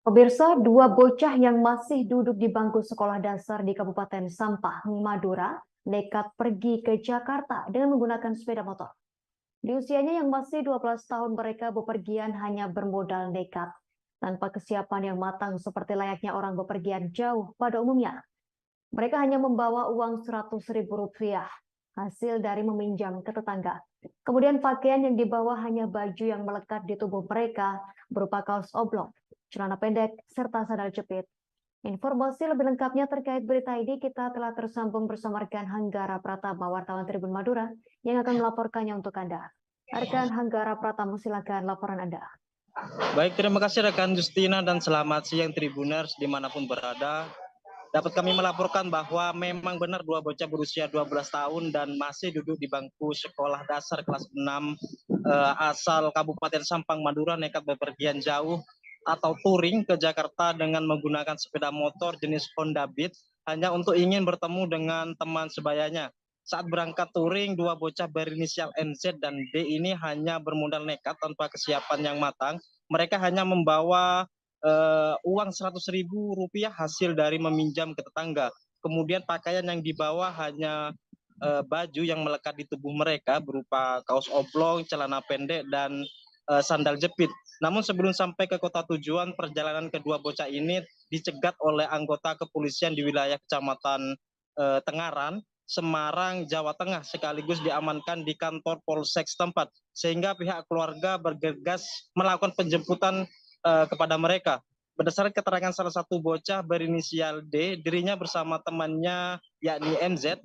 Pemirsa, dua bocah yang masih duduk di bangku sekolah dasar di Kabupaten Sampang, Madura, nekat pergi ke Jakarta dengan menggunakan sepeda motor. Di usianya yang masih 12 tahun, mereka bepergian hanya bermodal nekat, tanpa kesiapan yang matang seperti layaknya orang bepergian jauh pada umumnya. Mereka hanya membawa uang Rp100.000 hasil dari meminjam ke tetangga. Kemudian pakaian yang dibawa hanya baju yang melekat di tubuh mereka berupa kaos oblong, celana pendek, serta sandal jepit. Informasi lebih lengkapnya terkait berita ini kita telah tersambung bersama rekan Hanggara Pratama, wartawan Tribun Madura, yang akan melaporkannya untuk Anda. Rekan Hanggara Pratama, silakan laporan Anda. Baik, terima kasih rekan Justina dan selamat siang Tribuners dimanapun berada. Dapat kami melaporkan bahwa memang benar dua bocah berusia 12 tahun dan masih duduk di bangku sekolah dasar kelas 6 asal Kabupaten Sampang, Madura nekat bepergian jauh atau touring ke Jakarta dengan menggunakan sepeda motor jenis Honda Beat hanya untuk ingin bertemu dengan teman sebayanya. Saat berangkat touring, dua bocah berinisial NZ dan D ini hanya bermodal nekat tanpa kesiapan yang matang. Mereka hanya membawa uang Rp100.000 hasil dari meminjam ke tetangga. Kemudian pakaian yang dibawa hanya baju yang melekat di tubuh mereka berupa kaos oblong, celana pendek, dan sandal jepit. Namun sebelum sampai ke kota tujuan, perjalanan kedua bocah ini dicegat oleh anggota kepolisian di wilayah Kecamatan Tengaran, Semarang, Jawa Tengah, sekaligus diamankan di kantor Polsek setempat. Sehingga pihak keluarga bergegas melakukan penjemputan kepada mereka. Berdasarkan keterangan salah satu bocah berinisial D, dirinya bersama temannya yakni NZ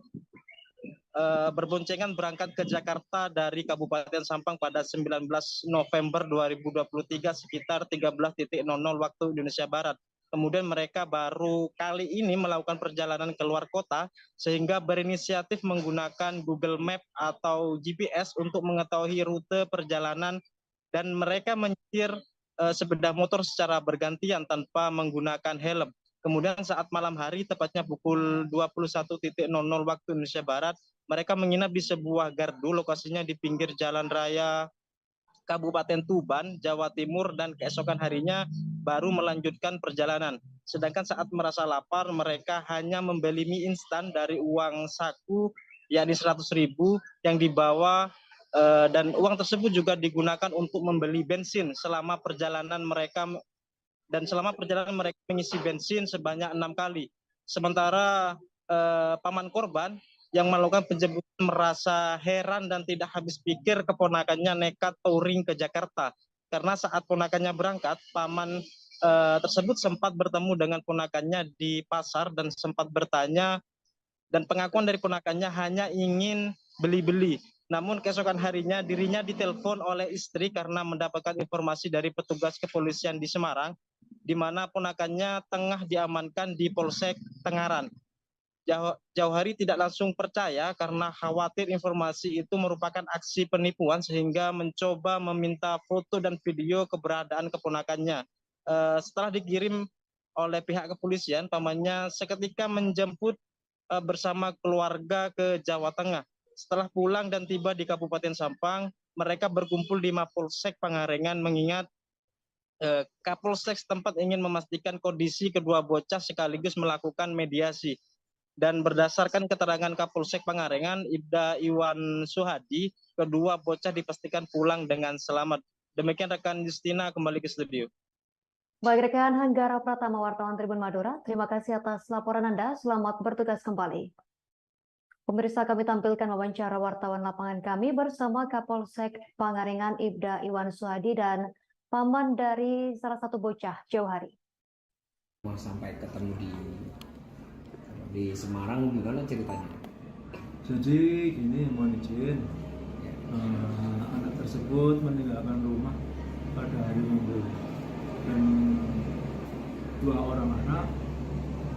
berboncengan berangkat ke Jakarta dari Kabupaten Sampang pada 19 November 2023 sekitar 13.00 waktu Indonesia Barat. Kemudian mereka baru kali ini melakukan perjalanan ke luar kota sehingga berinisiatif menggunakan Google Map atau GPS untuk mengetahui rute perjalanan dan mereka menyetir sepeda motor secara bergantian tanpa menggunakan helm. Kemudian saat malam hari, tepatnya pukul 21.00 waktu Indonesia Barat, mereka menginap di sebuah gardu, lokasinya di pinggir jalan raya Kabupaten Tuban, Jawa Timur, dan keesokan harinya baru melanjutkan perjalanan. Sedangkan saat merasa lapar, mereka hanya membeli mie instan dari uang saku, yakni Rp100.000 yang dibawa dan uang tersebut juga digunakan untuk membeli bensin selama perjalanan mereka mengisi bensin sebanyak 6 kali. Sementara paman korban yang melakukan penjemputan merasa heran dan tidak habis pikir keponakannya nekat touring ke Jakarta. Karena saat ponakannya berangkat, paman tersebut sempat bertemu dengan ponakannya di pasar dan sempat bertanya, dan pengakuan dari ponakannya hanya ingin beli-beli. Namun keesokan harinya dirinya ditelepon oleh istri karena mendapatkan informasi dari petugas kepolisian di Semarang, di mana ponakannya tengah diamankan di Polsek Tengaran. Jauh hari tidak langsung percaya karena khawatir informasi itu merupakan aksi penipuan sehingga mencoba meminta foto dan video keberadaan keponakannya. Setelah dikirim oleh pihak kepolisian, pamannya seketika menjemput bersama keluarga ke Jawa Tengah. Setelah pulang dan tiba di Kabupaten Sampang, mereka berkumpul di Mapolsek Pangalengan mengingat Kapolsek setempat ingin memastikan kondisi kedua bocah sekaligus melakukan mediasi. Dan berdasarkan keterangan Kapolsek Pangalengan, Ibda Iwan Suhadi, kedua bocah dipastikan pulang dengan selamat. Demikian rekan Justina, kembali ke studio. Baik, rekan Hanggara Pratama, wartawan Tribun Madura, terima kasih atas laporan Anda. Selamat bertugas kembali. Pemirsa, kami tampilkan wawancara wartawan lapangan kami bersama Kapolsek Pangalengan Ibda Iwan Suhadi dan paman dari salah satu bocah jauh hari. Mau sampai ketemu di Semarang, gimana ceritanya? Jadi gini, mohon izin, anak tersebut meninggalkan rumah pada hari Minggu dan dua orang anak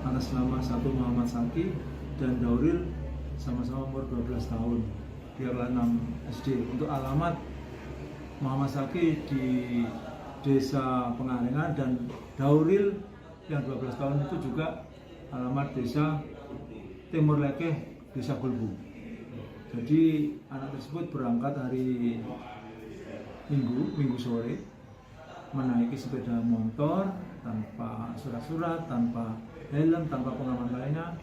atas nama satu Muhammad Saki dan Dauril sama-sama umur 12 tahun di kelas 6 SD. Untuk alamat Muhammad Saki di Desa Pangalengan dan Dauril yang 12 tahun itu juga alamat Desa Timur Lekeh, Desa Gulbu. Jadi anak tersebut berangkat hari Minggu sore menaiki sepeda motor tanpa surat-surat, tanpa helm, tanpa pengaman lainnya,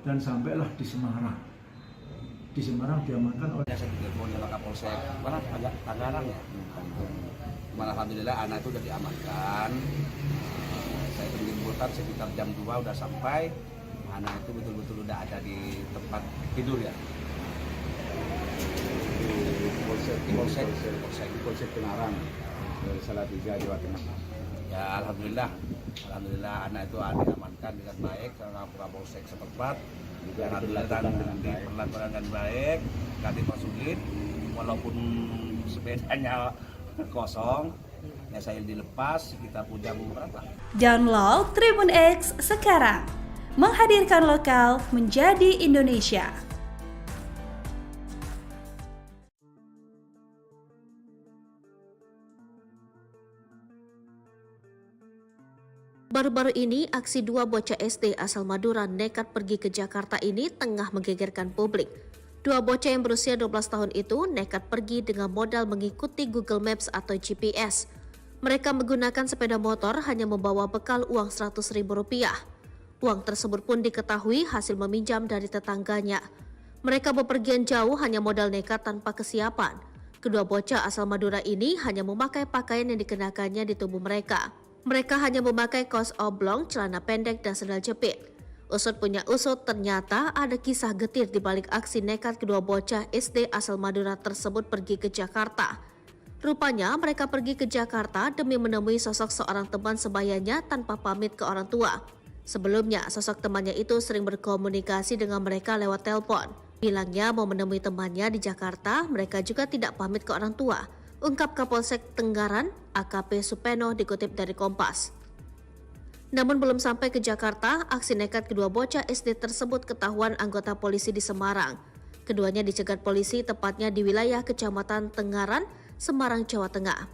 dan sampailah di Semarang. Di Semarang diamankan oleh saya ditelepon oleh Kapolsek mana agak Tangerang ya. Alhamdulillah anak itu sudah diamankan. Saya menjemputkan sekitar jam 2 udah sampai. Anak itu betul-betul udah ada di tempat tidur ya. Polsek Tangerang, Salatiga, Jawa Tengah. Ya alhamdulillah anak itu diamankan dengan baik karena Kapolsek setempat. Alhamdulillah diperlakukan dengan baik, kami sulit walaupun sepedanya kosong, ya saya dilepas kita punya berapa. Download Tribun X sekarang, menghadirkan lokal menjadi Indonesia. Baru-baru ini, aksi dua bocah SD asal Madura nekat pergi ke Jakarta ini tengah menggegerkan publik. Dua bocah yang berusia 12 tahun itu nekat pergi dengan modal mengikuti Google Maps atau GPS. Mereka menggunakan sepeda motor hanya membawa bekal uang Rp100.000. Uang tersebut pun diketahui hasil meminjam dari tetangganya. Mereka bepergian jauh hanya modal nekat tanpa kesiapan. Kedua bocah asal Madura ini hanya memakai pakaian yang dikenakannya di tubuh mereka. Mereka hanya memakai kaos oblong, celana pendek, dan sandal jepit. Usut punya usut, ternyata ada kisah getir di balik aksi nekat kedua bocah SD asal Madura tersebut pergi ke Jakarta. Rupanya mereka pergi ke Jakarta demi menemui sosok seorang teman sebayanya tanpa pamit ke orang tua. Sebelumnya, sosok temannya itu sering berkomunikasi dengan mereka lewat telepon. Bilangnya mau menemui temannya di Jakarta, mereka juga tidak pamit ke orang tua. Ungkap Kapolsek Tenggaran, AKP Supeno dikutip dari Kompas. Namun belum sampai ke Jakarta, aksi nekat kedua bocah SD tersebut ketahuan anggota polisi di Semarang. Keduanya dicegat polisi tepatnya di wilayah Kecamatan Tenggaran, Semarang, Jawa Tengah.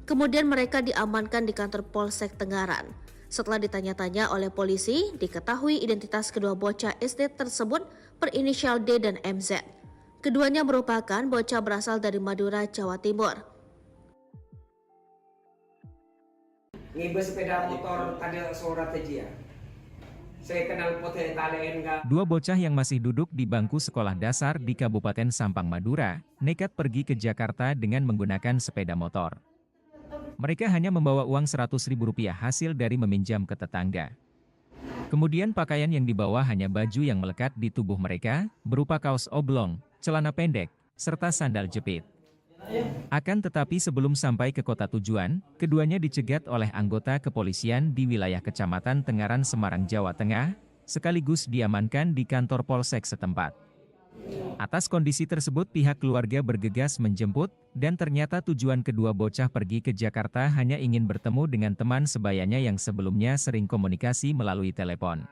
Kemudian mereka diamankan di kantor Polsek Tenggaran. Setelah ditanya-tanya oleh polisi, diketahui identitas kedua bocah SD tersebut berinisial D dan MZ. Keduanya merupakan bocah berasal dari Madura, Jawa Timur. Ngibe sepeda motor tadi suara tadi ya. Saya kenal pote talen enggak. Dua bocah yang masih duduk di bangku sekolah dasar di Kabupaten Sampang, Madura, nekat pergi ke Jakarta dengan menggunakan sepeda motor. Mereka hanya membawa uang Rp100.000 hasil dari meminjam ke tetangga. Kemudian pakaian yang dibawa hanya baju yang melekat di tubuh mereka, berupa kaos oblong, celana pendek, serta sandal jepit. Akan tetapi sebelum sampai ke kota tujuan, keduanya dicegat oleh anggota kepolisian di wilayah Kecamatan Tenggaran, Semarang, Jawa Tengah, sekaligus diamankan di kantor Polsek setempat. Atas kondisi tersebut pihak keluarga bergegas menjemput, dan ternyata tujuan kedua bocah pergi ke Jakarta hanya ingin bertemu dengan teman sebayanya yang sebelumnya sering komunikasi melalui telepon.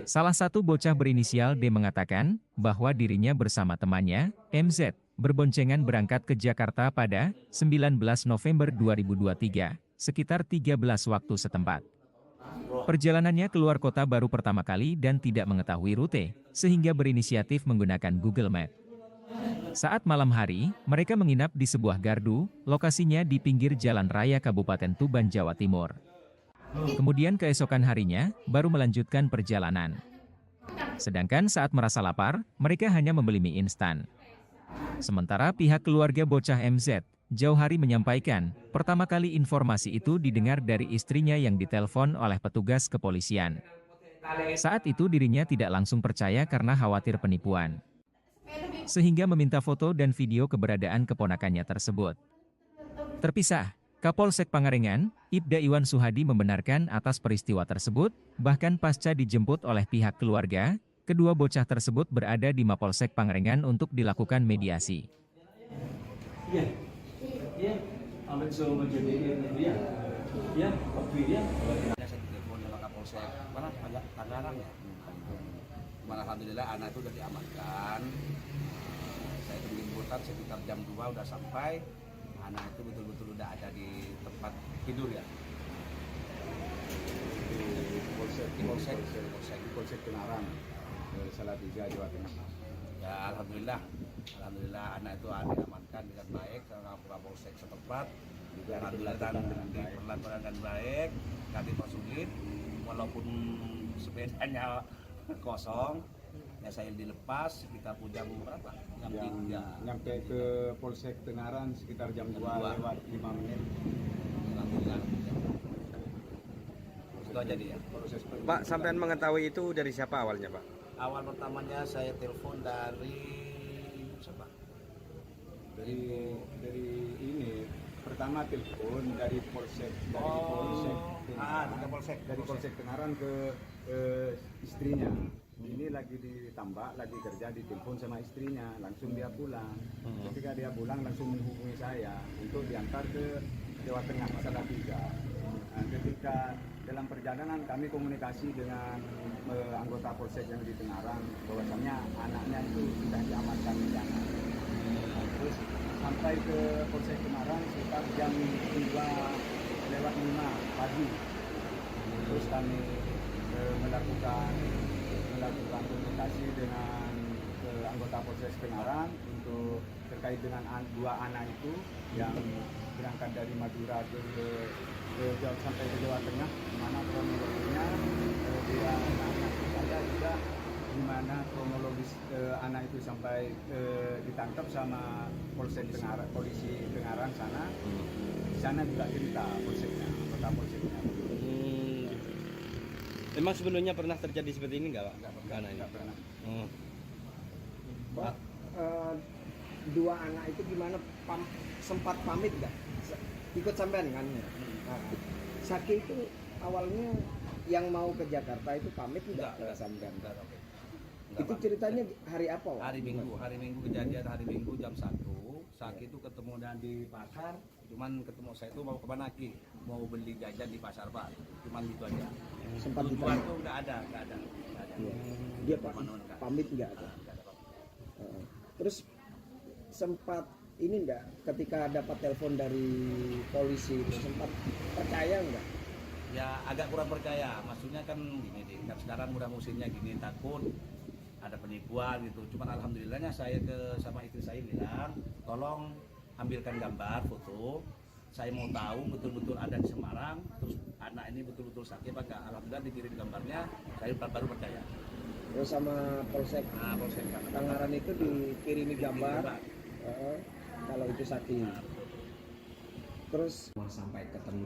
Salah satu bocah berinisial D mengatakan bahwa dirinya bersama temannya, MZ, berboncengan berangkat ke Jakarta pada 19 November 2023, sekitar 13 waktu setempat. Perjalanannya keluar kota baru pertama kali dan tidak mengetahui rute, sehingga berinisiatif menggunakan Google Map. Saat malam hari, mereka menginap di sebuah gardu, lokasinya di pinggir Jalan Raya Kabupaten Tuban, Jawa Timur. Kemudian keesokan harinya, baru melanjutkan perjalanan. Sedangkan saat merasa lapar, mereka hanya membeli mie instan. Sementara pihak keluarga bocah MZ, jauh hari menyampaikan, pertama kali informasi itu didengar dari istrinya yang ditelepon oleh petugas kepolisian. Saat itu dirinya tidak langsung percaya karena khawatir penipuan. Sehingga meminta foto dan video keberadaan keponakannya tersebut. Terpisah, Kapolsek Pangalengan, Ibda Iwan Suhadi membenarkan atas peristiwa tersebut, bahkan pasca dijemput oleh pihak keluarga, kedua bocah tersebut berada di Mapolsek Pangalengan untuk dilakukan mediasi. Amin semua jadi ya, kopi ya. Saya ditelepon oleh Kapolsek mana agak Tangerang ya. Alhamdulillah anak itu sudah diamankan. Saya menjemputkan sekitar jam 2 udah sampai. Anak itu betul-betul udah ada di tempat tidur ya. Polsek Tangerang, Salatiga, Jawa Tengah. Ya alhamdulillah anak itu diamankan dengan baik ke Kapolsek setempat. Alhamdulillah diperlakukan dengan baik, kami sulit walaupun sepedanya kosong. Ya saya dilepas, kita pun jam berapa? Jam 3. Nyampe ke Polsek Tengaran sekitar jam 2 lewat 5 menit. Alhamdulillah. Itu aja dia. Pak, sampean mengetahui itu dari siapa awalnya, Pak? Awal pertamanya saya telepon dari siapa? Dari ini pertama telepon dari Polsek dari Polsek Tengaran ke istrinya. Ini lagi ditambah, lagi kerja, ditelepon sama istrinya, langsung dia pulang. Ketika dia pulang langsung menghubungi saya untuk diantar ke Jawa Tengah, Salatiga. Nah, ketika dalam perjalanan kami komunikasi dengan anggota Polsek yang di Tengaran, bahwasannya anaknya itu sudah diamankan di sana. Nah, terus sampai ke Polsek Tengaran sekitar jam 2 lewat 5 pagi. Terus kami melakukan komunikasi dengan anggota Polsek Tengaran untuk terkait dengan dua anak itu yang berangkat dari Madura sampai ke Jawa Tengah, di mana kronologinya dia saya juga di mana kronologis anak itu sampai ditangkap sama Polsek Tengaran, polisi Tengaran sana. Di sana juga cerita polseknya, anggota polseknya. Emang sebelumnya pernah terjadi seperti ini nggak, Pak? Nggak pernah. Pak, dua anak itu gimana, sempat pamit nggak? Ikut sampean kan? Nah, Saki itu awalnya yang mau ke Jakarta itu pamit nggak ke sampean? Itu ceritanya hari apa, Pak? Hari Minggu kejadian hari Minggu jam 1. Saki itu ketemu dan di pasar, cuman ketemu saya itu mau ke Banaki, mau beli jajan di pasar, Pak. Cuman gitu aja. Sempat tujuan tuh nggak ada. Ya. Dia pamit nggak ada. Terus sempat ini enggak ketika dapat telepon dari polisi itu sempat percaya enggak? Ya agak kurang percaya, maksudnya kan gini deh, kan sekarang udah musimnya gini, takut ada penipuan gitu. Cuman alhamdulillahnya saya sama istri saya bilang, tolong ambilkan gambar, foto. Saya mau tahu betul-betul ada di Semarang, terus anak ini betul-betul sakit, maka alhamdulillah dikirim gambarnya, saya baru percaya. Terus sama Polsek Tengaran itu dikirimi gambar kalau itu sakit. Terus sampai ketemu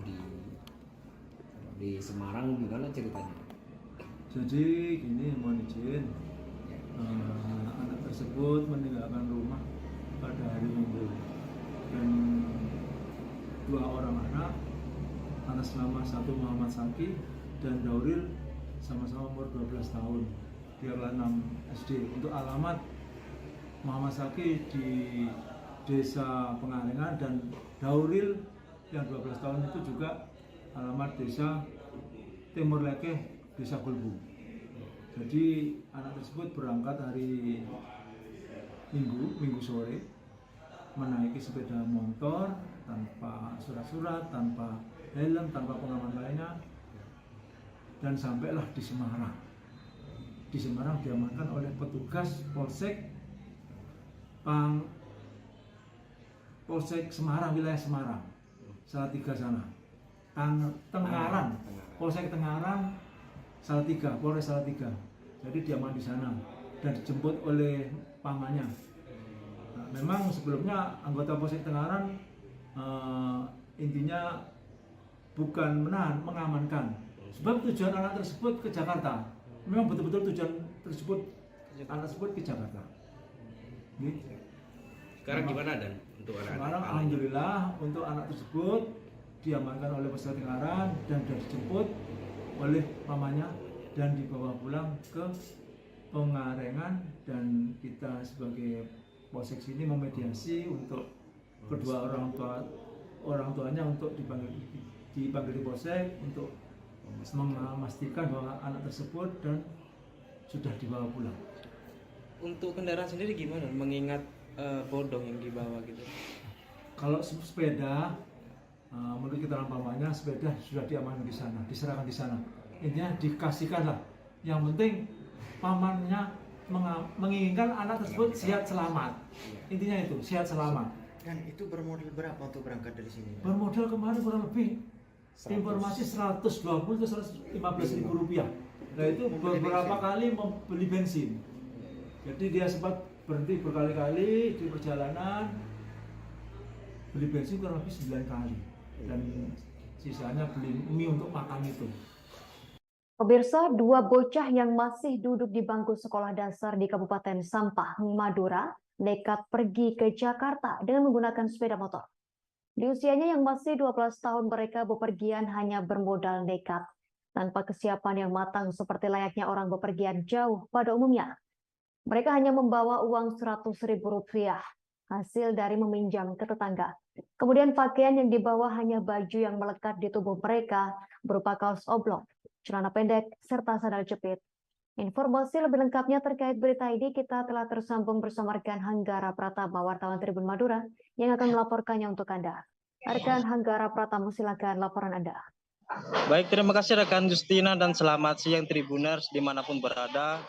di Semarang gimana ceritanya? Jadi gini, mohon izin, anak tersebut meninggalkan rumah pada hari Minggu dan dua orang anak atas nama satu Muhammad Saki dan Dauril sama-sama umur 12 tahun di RW 6 SD. Untuk alamat Muhammad Saki di Desa Pengalengan dan Dauril yang 12 tahun itu juga alamat Desa Timur Lekeh, Desa Gulbu. Jadi anak tersebut berangkat hari Minggu sore menaiki sepeda motor tanpa surat-surat, tanpa helm, tanpa pengaman lainnya, dan sampailah di Semarang. Di Semarang diamankan oleh petugas Polsek Semarang, wilayah Semarang, Salatiga sana, Tengaran, Polsek Tengaran, Salatiga, Polres Salatiga. Jadi diaman di sana dan dijemput oleh pamannya. Nah, memang sebelumnya anggota Polsek Tengaran intinya bukan menahan, mengamankan. Sebab tujuan anak tersebut ke Jakarta. Memang betul-betul tujuan tersebut anak tersebut ke Jakarta. Gitu. Sekarang gimana dan untuk anak-anak? Sekarang alhamdulillah untuk anak tersebut diamankan oleh Polsek Tengaran dan sudah dijemput oleh pamannya dan dibawa pulang ke Pengalengan, dan kita sebagai Polsek sini memediasi untuk kedua orang tuanya untuk dipanggil di Polsek untuk memastikan bahwa anak tersebut dan sudah dibawa pulang. Untuk kendaraan sendiri gimana? Mengingat bodong yang dibawa gitu. Kalau sepeda, menurut keterangan pamannya, sepeda sudah diamankan di sana, diserahkan di sana. Intinya dikasihkan lah. Yang penting pamannya menginginkan anak tersebut sehat selamat. Intinya itu, sehat selamat. Dan itu bermodal berapa untuk berangkat dari sini? Bermodal kemarin kurang lebih informasi 120 ke 115 ribu rupiah. Nah itu beberapa kali membeli bensin. Jadi dia sempat berhenti berkali-kali di perjalanan, beli bensin kurang lebih 9 kali. Dan sisanya beli mie untuk makan itu. Pemirsa, dua bocah yang masih duduk di bangku sekolah dasar di Kabupaten Sampang, Madura, nekat pergi ke Jakarta dengan menggunakan sepeda motor. Di usianya yang masih 12 tahun, mereka bepergian hanya bermodal nekat, tanpa kesiapan yang matang seperti layaknya orang bepergian jauh pada umumnya. Mereka hanya membawa uang Rp100.000, hasil dari meminjam ke tetangga. Kemudian pakaian yang dibawa hanya baju yang melekat di tubuh mereka, berupa kaos oblong, celana pendek, serta sandal jepit. Informasi lebih lengkapnya terkait berita ini kita telah tersambung bersama rekan Hanggara Pratama, wartawan Tribun Madura, yang akan melaporkannya untuk Anda. Rekan Hanggara Pratama, silakan laporan Anda. Baik, terima kasih rekan Justina dan selamat siang Tribuners dimanapun berada.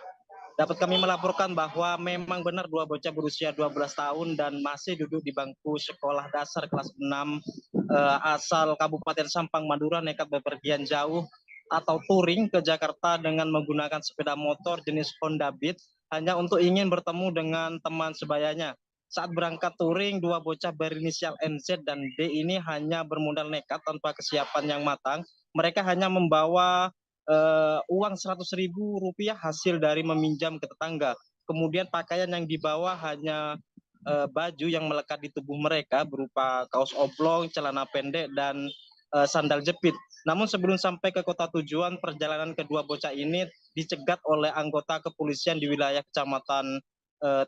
Dapat kami melaporkan bahwa memang benar dua bocah berusia 12 tahun dan masih duduk di bangku sekolah dasar kelas 6 asal Kabupaten Sampang, Madura nekat bepergian jauh atau touring ke Jakarta dengan menggunakan sepeda motor jenis Honda Beat hanya untuk ingin bertemu dengan teman sebayanya. Saat berangkat touring, dua bocah berinisial NZ dan D ini hanya bermodal nekat tanpa kesiapan yang matang. Mereka hanya membawa uang Rp100.000 hasil dari meminjam ke tetangga. Kemudian pakaian yang dibawa hanya baju yang melekat di tubuh mereka berupa kaos oblong, celana pendek, dan sandal jepit. Namun sebelum sampai ke kota tujuan, perjalanan kedua bocah ini dicegat oleh anggota kepolisian di wilayah Kecamatan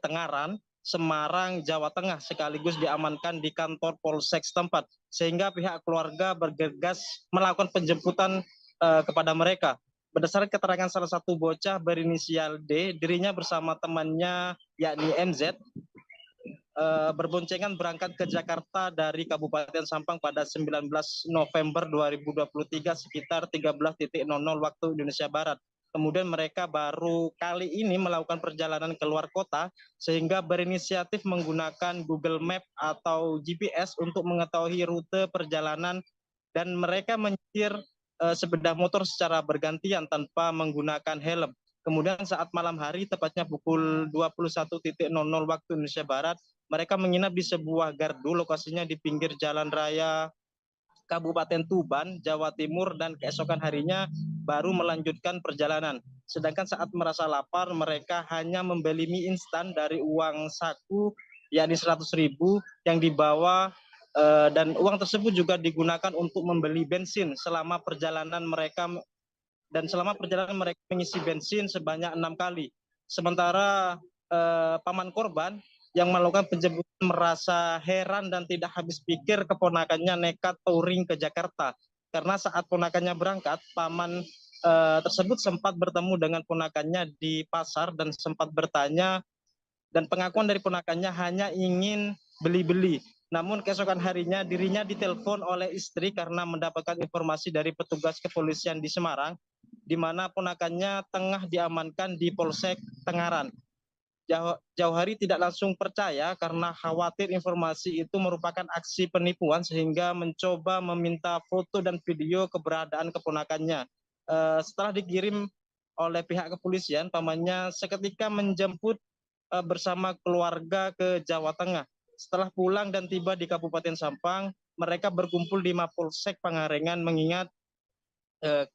Tengaran, Semarang, Jawa Tengah, sekaligus diamankan di kantor Polsek setempat, sehingga pihak keluarga bergegas melakukan penjemputan kepada mereka. Berdasarkan keterangan salah satu bocah berinisial D, dirinya bersama temannya yakni MZ berboncengan berangkat ke Jakarta dari Kabupaten Sampang pada 19 November 2023 sekitar 13.00 waktu Indonesia Barat. Kemudian mereka baru kali ini melakukan perjalanan keluar kota sehingga berinisiatif menggunakan Google Map atau GPS untuk mengetahui rute perjalanan, dan mereka menyetir sepeda motor secara bergantian tanpa menggunakan helm. Kemudian saat malam hari, tepatnya pukul 21.00 waktu Indonesia Barat, mereka menginap di sebuah gardu, lokasinya di pinggir jalan raya Kabupaten Tuban, Jawa Timur, dan keesokan harinya baru melanjutkan perjalanan. Sedangkan saat merasa lapar, mereka hanya membeli mie instan dari uang saku, yakni Rp100.000 yang dibawa, dan uang tersebut juga digunakan untuk membeli bensin selama perjalanan mereka, dan selama perjalanan mereka mengisi bensin sebanyak 6 kali. Sementara paman korban yang melakukan penjemputan merasa heran dan tidak habis pikir keponakannya nekat touring ke Jakarta. Karena saat ponakannya berangkat, paman tersebut sempat bertemu dengan ponakannya di pasar dan sempat bertanya, dan pengakuan dari ponakannya hanya ingin beli-beli. Namun keesokan harinya dirinya ditelepon oleh istri karena mendapatkan informasi dari petugas kepolisian di Semarang, di mana ponakannya tengah diamankan di Polsek Tengaran. Jauhari tidak langsung percaya karena khawatir informasi itu merupakan aksi penipuan, sehingga mencoba meminta foto dan video keberadaan keponakannya. Setelah dikirim oleh pihak kepolisian, pamannya seketika menjemput bersama keluarga ke Jawa Tengah. Setelah pulang dan tiba di Kabupaten Sampang, mereka berkumpul di Mapolsek Pangalengan, mengingat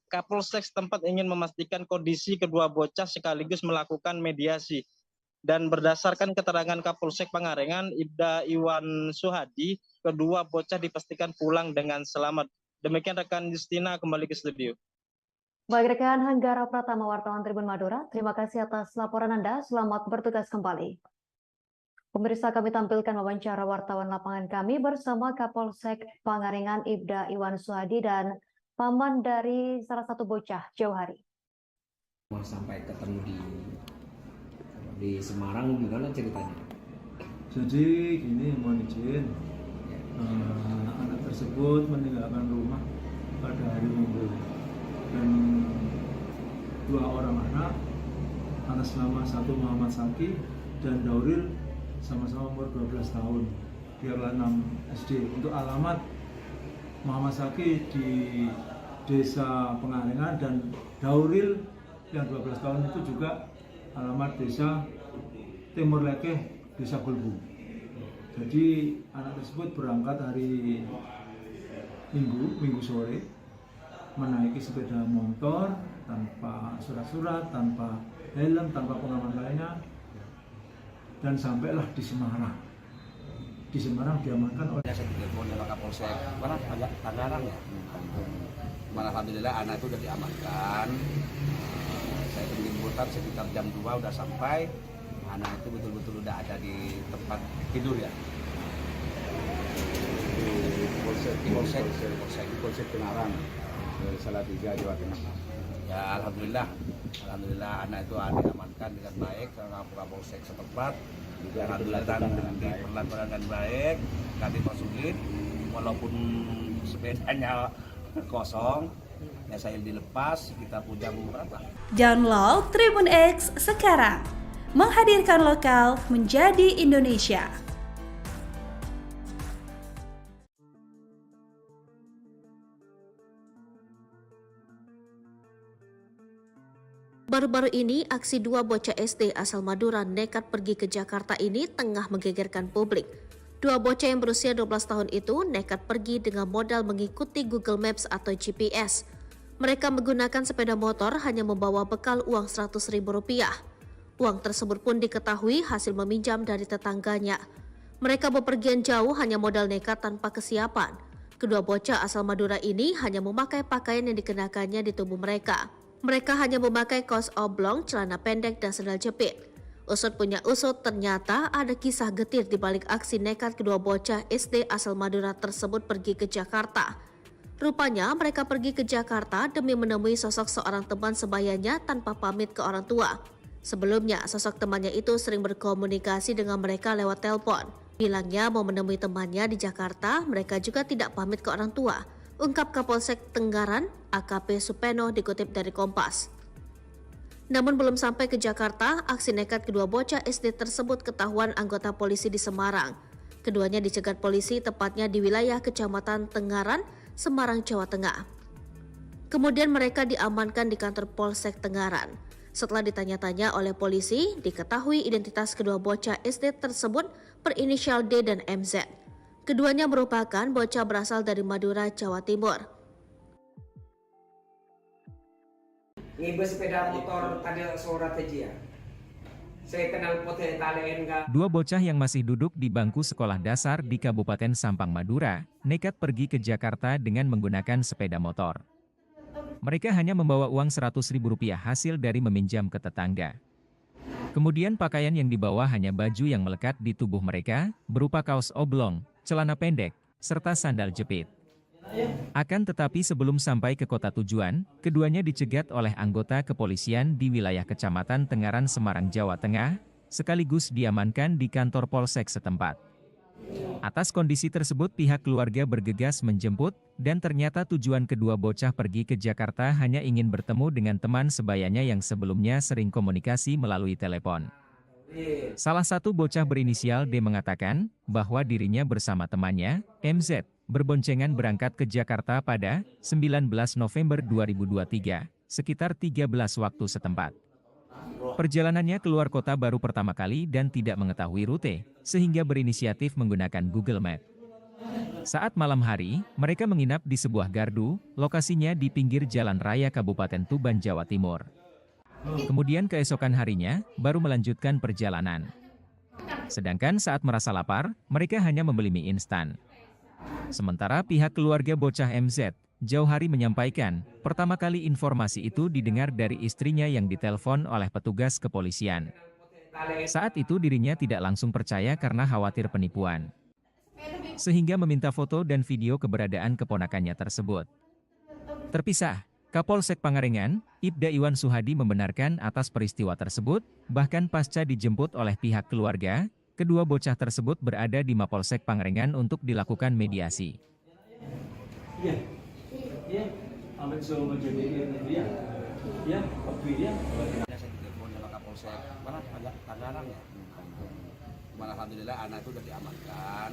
Kapolsek setempat ingin memastikan kondisi kedua bocah sekaligus melakukan mediasi. Dan berdasarkan keterangan Kapolsek Pangalengan, Ibda Iwan Suhadi, kedua bocah dipastikan pulang dengan selamat. Demikian rekan Justina, kembali ke studio. Baik, rekan Hanggara Pratama, wartawan Tribun Madura, terima kasih atas laporan Anda. Selamat bertugas kembali. Pemirsa, kami tampilkan wawancara wartawan lapangan kami bersama Kapolsek Pangalengan Ibda Iwan Suhadi dan paman dari salah satu bocah, Jauhari. Mau sampai ketemu di Semarang, gimana ceritanya? Jadi gini, mohon izin, anak tersebut meninggalkan rumah pada hari Minggu, dan dua orang anak atas nama satu Muhammad Saki dan Dauril sama-sama umur 12 tahun di kelas 6 SD. Untuk alamat Muhammad Saki di Desa Pengalengan dan Dauril yang 12 tahun itu juga alamat Desa Timur Lekeh, Desa Gulbu. Jadi anak tersebut berangkat hari Minggu sore, menaiki sepeda motor tanpa surat-surat, tanpa helm, tanpa pengaman lainnya, dan sampailah di Semarang. Di Semarang diamankan oleh saya telepon dari Kapolsek mana Tangerang ya. Alhamdulillah anak itu sudah diamankan. Saya penjemputan sekitar jam 2 udah sampai. Anak itu betul-betul udah ada di tempat tidur ya. Polsek Tenarang, Salatiga, Jawa Tengah. Ya alhamdulillah anak itu diamankan dengan baik sama Kapolsek setempat. Alhamdulillah diperlakukan dengan baik. Kami masukin walaupun sepedanya kosong, ya saya dilepas, kita punya berapa? Download Tribun X sekarang, menghadirkan lokal menjadi Indonesia. Baru-baru ini, aksi dua bocah SD asal Madura nekat pergi ke Jakarta ini tengah menggegerkan publik. Dua bocah yang berusia 12 tahun itu nekat pergi dengan modal mengikuti Google Maps atau GPS. Mereka menggunakan sepeda motor hanya membawa bekal uang Rp100.000. Uang tersebut pun diketahui hasil meminjam dari tetangganya. Mereka bepergian jauh hanya modal nekat tanpa kesiapan. Kedua bocah asal Madura ini hanya memakai pakaian yang dikenakannya di tubuh mereka. Mereka hanya memakai kaos oblong, celana pendek, dan sandal jepit. Usut punya usut, ternyata ada kisah getir di balik aksi nekat kedua bocah SD asal Madura tersebut pergi ke Jakarta. Rupanya mereka pergi ke Jakarta demi menemui sosok seorang teman sebayanya tanpa pamit ke orang tua. Sebelumnya, sosok temannya itu sering berkomunikasi dengan mereka lewat telepon. Bilangnya mau menemui temannya di Jakarta, mereka juga tidak pamit ke orang tua. Ungkap Kapolsek Tenggaran, AKP Supeno dikutip dari Kompas. Namun belum sampai ke Jakarta, aksi nekat kedua bocah SD tersebut ketahuan anggota polisi di Semarang. Keduanya dicegat polisi tepatnya di wilayah Kecamatan Tenggaran, Semarang, Jawa Tengah. Kemudian mereka diamankan di kantor Polsek Tenggaran. Setelah ditanya-tanya oleh polisi, diketahui identitas kedua bocah SD tersebut berinisial D dan MZ. Keduanya merupakan bocah berasal dari Madura, Jawa Timur. Ngibe sepeda motor tadi sore tadi ya. Saya kenal pote talen enggak. Dua bocah yang masih duduk di bangku sekolah dasar di Kabupaten Sampang, Madura, nekat pergi ke Jakarta dengan menggunakan sepeda motor. Mereka hanya membawa uang Rp100.000 hasil dari meminjam ke tetangga. Kemudian pakaian yang dibawa hanya baju yang melekat di tubuh mereka, berupa kaos oblong, celana pendek, serta sandal jepit. Akan tetapi sebelum sampai ke kota tujuan, keduanya dicegat oleh anggota kepolisian di wilayah Kecamatan Tenggaran, Semarang, Jawa Tengah, sekaligus diamankan di kantor Polsek setempat. Atas kondisi tersebut pihak keluarga bergegas menjemput, dan ternyata tujuan kedua bocah pergi ke Jakarta hanya ingin bertemu dengan teman sebayanya yang sebelumnya sering komunikasi melalui telepon. Salah satu bocah berinisial D mengatakan bahwa dirinya bersama temannya, MZ, berboncengan berangkat ke Jakarta pada 19 November 2023, sekitar 13 waktu setempat. Perjalanannya keluar kota baru pertama kali dan tidak mengetahui rute, sehingga berinisiatif menggunakan Google Map. Saat malam hari, mereka menginap di sebuah gardu, lokasinya di pinggir Jalan Raya Kabupaten Tuban, Jawa Timur. Kemudian keesokan harinya, baru melanjutkan perjalanan. Sedangkan saat merasa lapar, mereka hanya membeli mie instan. Sementara pihak keluarga bocah MZ, jauh hari menyampaikan, pertama kali informasi itu didengar dari istrinya yang ditelepon oleh petugas kepolisian. Saat itu dirinya tidak langsung percaya karena khawatir penipuan. Sehingga meminta foto dan video keberadaan keponakannya tersebut. Terpisah, Kapolsek Pangalengan, Ibda Iwan Suhadi membenarkan atas peristiwa tersebut, bahkan pasca dijemput oleh pihak keluarga, kedua bocah tersebut berada di Mapolsek Pangalengan untuk dilakukan mediasi. Polsek mana agak Tangerang ya. Cuman alhamdulillah anak itu udah diamankan.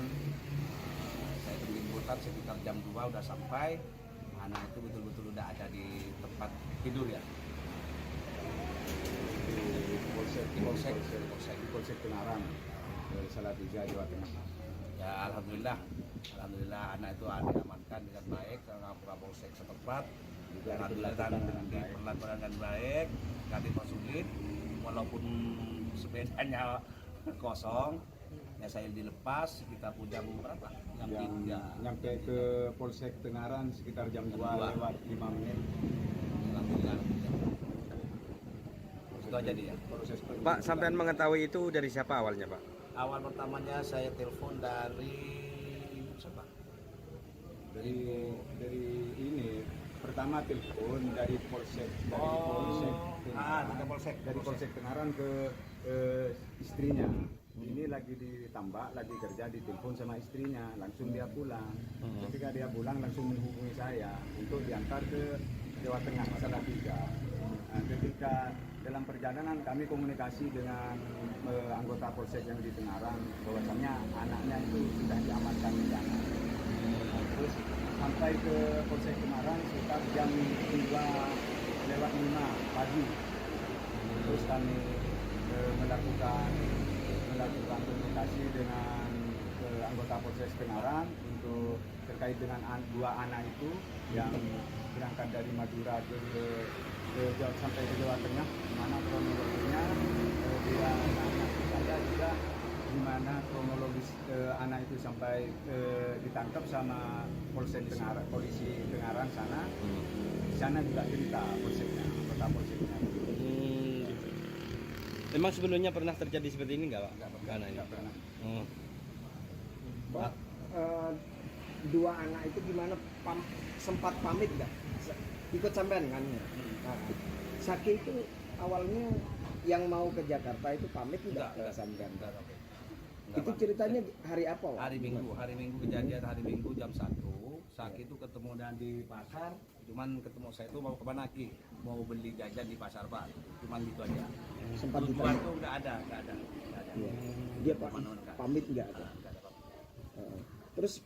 Saya jemputan sekitar jam 2 udah sampai. Anak itu betul-betul udah ada di tempat tidur ya. Di Polsek Tengaran, Salatiga, Jawa Tengah. Ya alhamdulillah anak itu diamankan dengan baik ke Polsek setempat. Alhamdulillah diperlakukan dengan baik, kami sulit walaupun sepedanya kosong. Ya saya dilepas, kita pun jam berapa? Jam 3. Nyampe ke Polsek Tengaran sekitar jam 2 lewat 5 menit. Alhamdulillah. Itu aja dia. Pak, sampean mengetahui itu dari siapa awalnya, Pak? Awal pertamanya saya telepon dari siapa? Dari ini pertama telepon dari Polsek Polsek Tengaran ke istrinya. Ini lagi ditambak, lagi kerja, ditelepon sama istrinya, langsung dia pulang. Ketika dia pulang langsung menghubungi saya untuk diantar ke Jawa Tengah, Salatiga. Nah, ketika dalam perjalanan kami komunikasi dengan anggota Polsek yang di Tengaran, bahwasannya anaknya itu sudah diamankan di sana. Terus sampai ke Polsek Tengaran sekitar jam 2 lewat 5 pagi. Terus kami melakukan komunikasi dengan anggota Polsek Tengaran untuk terkait dengan dua anak itu yang berangkat dari Madura sampai ke Jawa Tengah, di mana kronologinya dia saya juga di mana kronologis anak itu sampai ditangkap sama Polsek Tengaran, polisi Tengaran sana. Di sana juga cerita polseknya, anggota polseknya. Memang sebelumnya pernah terjadi seperti ini nggak, Pak? Nggak pernah. Pak, dua anak itu gimana? Sempat pamit nggak? Ikut sampean kan? Nah, Saki itu awalnya yang mau ke Jakarta itu pamit nggak ke sampean? Itu ceritanya hari apa, Pak? Hari Minggu kejadian hari Minggu jam 1. Saki itu ketemu dan di pasar, cuman ketemu saya itu mau kemana Ki? Mau beli jajan di pasar Pak, cuman gitu aja. Sempat tujuan tuh nggak ada. Ya. Dia pamit nggak ada. Terus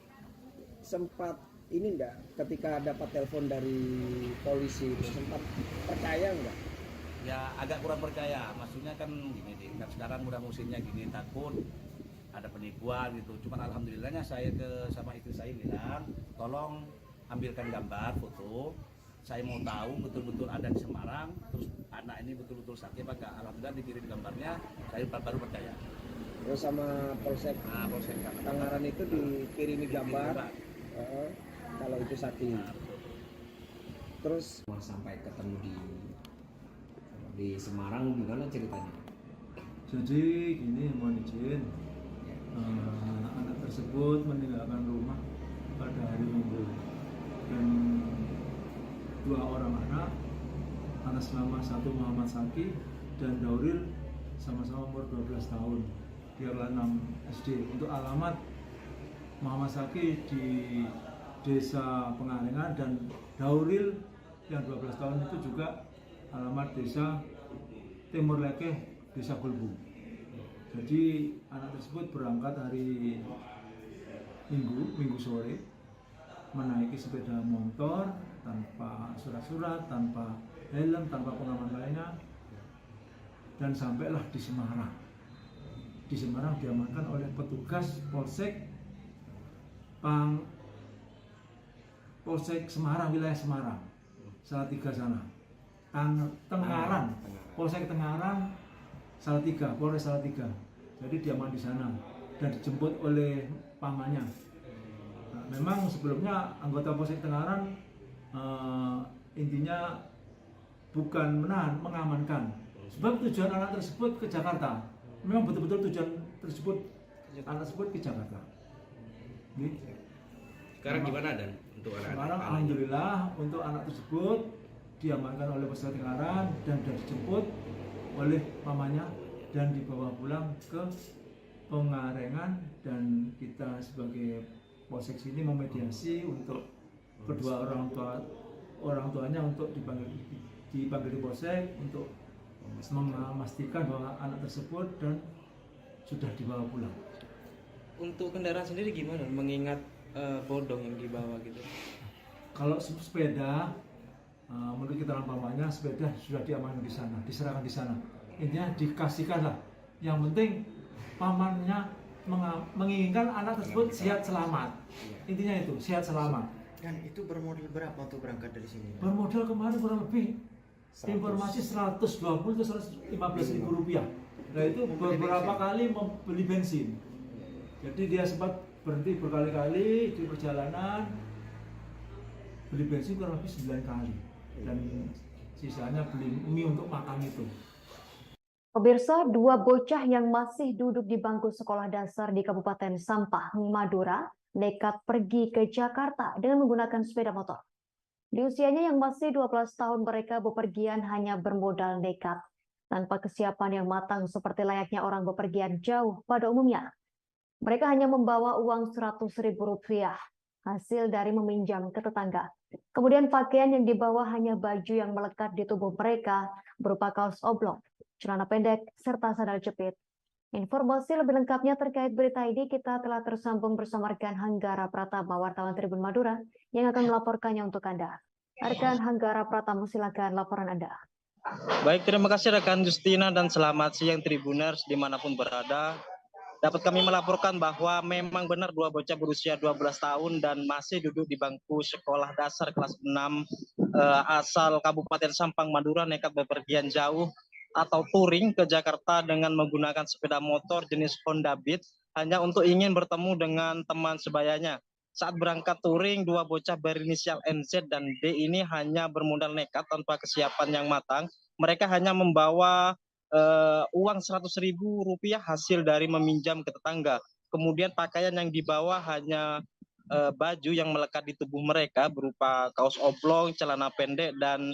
sempat ini enggak ketika dapat telepon dari polisi itu sempat percaya enggak? Ya agak kurang percaya, maksudnya kan gini deh, kan sekarang udah musimnya gini, takut ada penipuan gitu. Cuman alhamdulillahnya saya sama istri saya bilang, tolong ambilkan gambar, foto. Saya mau tahu betul-betul ada di Semarang, terus anak ini betul-betul sakit apa enggak. Alhamdulillah dikirim gambarnya, saya baru percaya. Terus sama Polsek Tangerang itu dikirimi gambar kalau itu sakit. Terus sampai ketemu di Semarang gimana ceritanya? Jadi gini, mohon izin, anak tersebut meninggalkan rumah pada hari Minggu dan dua orang anak atas nama satu Muhammad Saki dan Dauril sama-sama umur 12 tahun. Dia kelas 6 SD. Untuk alamat Muhammad Saki di Desa Pengalengan dan Dauril yang 12 tahun itu juga alamat Desa Timur Lekeh, Desa Gulbu. Jadi anak tersebut berangkat hari Minggu sore menaiki sepeda motor tanpa surat-surat, tanpa helm, tanpa pengaman lainnya, dan sampailah di Semarang. Di Semarang diamankan oleh petugas Polsek Semarang, wilayah Semarang, Salatiga sana, Tengaran, Polsek Tengaran, Salatiga, Polres Salatiga. Jadi diaman di sana dan dijemput oleh pamannya. Nah, memang sebelumnya anggota Polsek Tengaran intinya bukan menahan, mengamankan. Sebab tujuan anak tersebut ke Jakarta. Memang betul-betul tujuan tersebut anak tersebut ke Jakarta. Gitu. Sekarang gimana dan untuk anak-anak? Sekarang alhamdulillah untuk anak tersebut diamankan oleh Polsek Tengaran dan sudah dijemput oleh mamanya dan dibawa pulang ke Pengalengan, dan kita sebagai Polsek sini memediasi untuk kedua orang tuanya untuk dipanggil di Polsek untuk memastikan bahwa anak tersebut dan sudah dibawa pulang. Untuk kendaraan sendiri gimana? Mengingat bodong yang dibawa gitu. Kalau sepeda, menurut keterangan pamannya, sepeda sudah diamankan di sana, diserahkan di sana. Intinya dikasihkan lah. Yang penting pamannya menginginkan anak tersebut sehat selamat. Intinya itu, sehat selamat. Dan itu bermodal berapa untuk berangkat dari sini? Bermodal kemarin kurang lebih informasi 120 ke 115 ribu rupiah. Nah itu beberapa kali membeli bensin. Jadi dia sempat berhenti berkali-kali di perjalanan, beli bensin kurang lebih 9 kali. Dan sisanya beli mie untuk makan itu. Pemirsa, dua bocah yang masih duduk di bangku sekolah dasar di Kabupaten Sampang, Madura, nekat pergi ke Jakarta dengan menggunakan sepeda motor. Di usianya yang masih 12 tahun, mereka bepergian hanya bermodal nekat, tanpa kesiapan yang matang seperti layaknya orang bepergian jauh pada umumnya. Mereka hanya membawa uang Rp100.000, hasil dari meminjam ke tetangga. Kemudian pakaian yang dibawa hanya baju yang melekat di tubuh mereka berupa kaos oblong, celana pendek, serta sandal jepit. Informasi lebih lengkapnya terkait berita ini kita telah tersambung bersama rekan Hanggara Pratama, wartawan Tribun Madura, yang akan melaporkannya untuk Anda. Rekan Hanggara Pratama, silakan laporan Anda. Baik, terima kasih rekan Justina dan selamat siang Tribuners dimanapun berada. Dapat kami melaporkan bahwa memang benar dua bocah berusia 12 tahun dan masih duduk di bangku sekolah dasar kelas 6 asal Kabupaten Sampang Madura nekat bepergian jauh atau touring ke Jakarta dengan menggunakan sepeda motor jenis Honda Beat hanya untuk ingin bertemu dengan teman sebayanya. Saat berangkat touring, dua bocah berinisial NZ dan D ini hanya bermodal nekat tanpa kesiapan yang matang. Mereka hanya membawa uang Rp100.000 hasil dari meminjam ke tetangga. Kemudian pakaian yang dibawa hanya baju yang melekat di tubuh mereka berupa kaos oblong, celana pendek, dan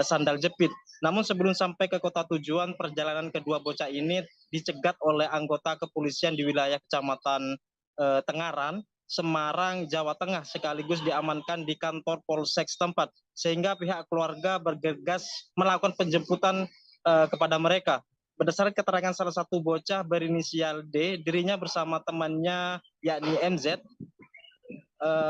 sandal jepit. Namun sebelum sampai ke kota tujuan, perjalanan kedua bocah ini dicegat oleh anggota kepolisian di wilayah Kecamatan Tengaran, Semarang, Jawa Tengah, sekaligus diamankan di kantor Polsek setempat, sehingga pihak keluarga bergegas melakukan penjemputan kepada mereka. Berdasarkan keterangan salah satu bocah berinisial D, dirinya bersama temannya yakni NZ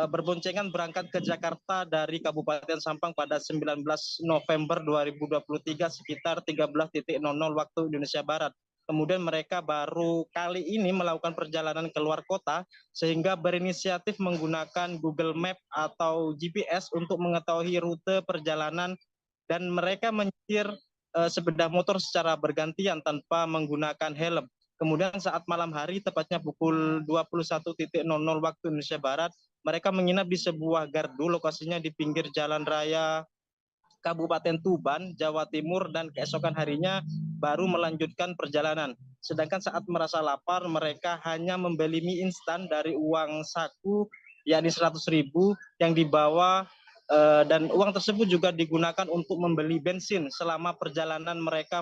berboncengan berangkat ke Jakarta dari Kabupaten Sampang pada 19 November 2023 sekitar 13.00 waktu Indonesia Barat. Kemudian mereka baru kali ini melakukan perjalanan keluar kota sehingga berinisiatif menggunakan Google Map atau GPS untuk mengetahui rute perjalanan dan mereka menyetir sepeda motor secara bergantian tanpa menggunakan helm. Kemudian saat malam hari, tepatnya pukul 21.00 waktu Indonesia Barat, mereka menginap di sebuah gardu, lokasinya di pinggir jalan raya Kabupaten Tuban, Jawa Timur, dan keesokan harinya baru melanjutkan perjalanan. Sedangkan saat merasa lapar, mereka hanya membeli mie instan dari uang saku, yakni Rp100.000 yang dibawa, dan uang tersebut juga digunakan untuk membeli bensin selama perjalanan mereka.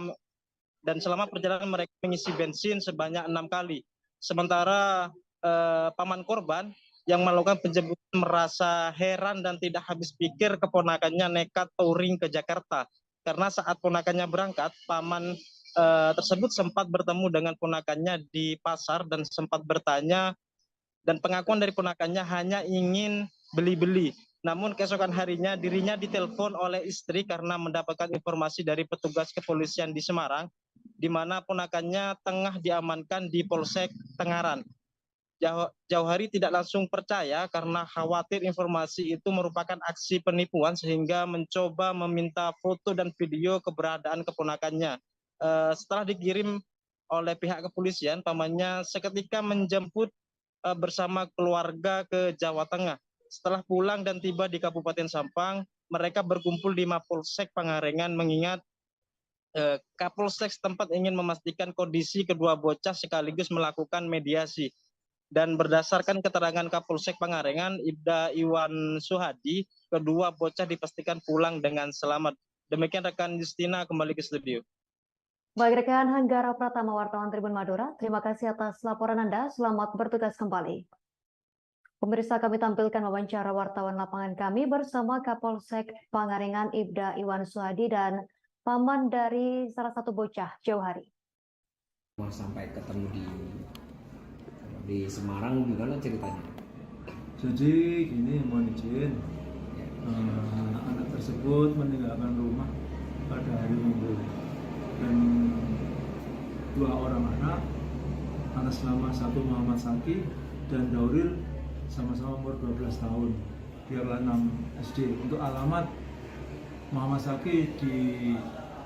Dan selama perjalanan mereka mengisi bensin sebanyak 6 kali. Sementara paman korban yang melakukan penjemputan merasa heran dan tidak habis pikir keponakannya nekat touring ke Jakarta. Karena saat ponakannya berangkat, paman tersebut sempat bertemu dengan ponakannya di pasar dan sempat bertanya, dan pengakuan dari ponakannya hanya ingin beli-beli. Namun keesokan harinya dirinya ditelepon oleh istri karena mendapatkan informasi dari petugas kepolisian di Semarang, di mana ponakannya tengah diamankan di Polsek Tengaran. Jauh hari tidak langsung percaya karena khawatir informasi itu merupakan aksi penipuan sehingga mencoba meminta foto dan video keberadaan keponakannya. Setelah dikirim oleh pihak kepolisian, pamannya seketika menjemput bersama keluarga ke Jawa Tengah. Setelah pulang dan tiba di Kabupaten Sampang, mereka berkumpul di Mapolsek Pangalengan mengingat Kapolsek setempat ingin memastikan kondisi kedua bocah sekaligus melakukan mediasi. Dan berdasarkan keterangan Kapolsek Pangalengan, Ibda Iwan Suhadi, kedua bocah dipastikan pulang dengan selamat. Demikian rekan Justina, kembali ke studio. Baik, rekan Hanggara Pratama, wartawan Tribun Madura, terima kasih atas laporan Anda. Selamat bertugas kembali. Pemirsa, kami tampilkan wawancara wartawan lapangan kami bersama Kapolsek Pangalengan Ibda Iwan Suhadi dan paman dari salah satu bocah Jauhari. Sampai ketemu di Semarang gimana ceritanya? Jadi gini, mohon izin, anak tersebut meninggalkan rumah pada hari Minggu dan dua orang anak atas nama satu Muhammad Saki dan Dauril sama-sama umur 12 tahun di kelas 6 SD. Untuk alamat Muhammad Saki di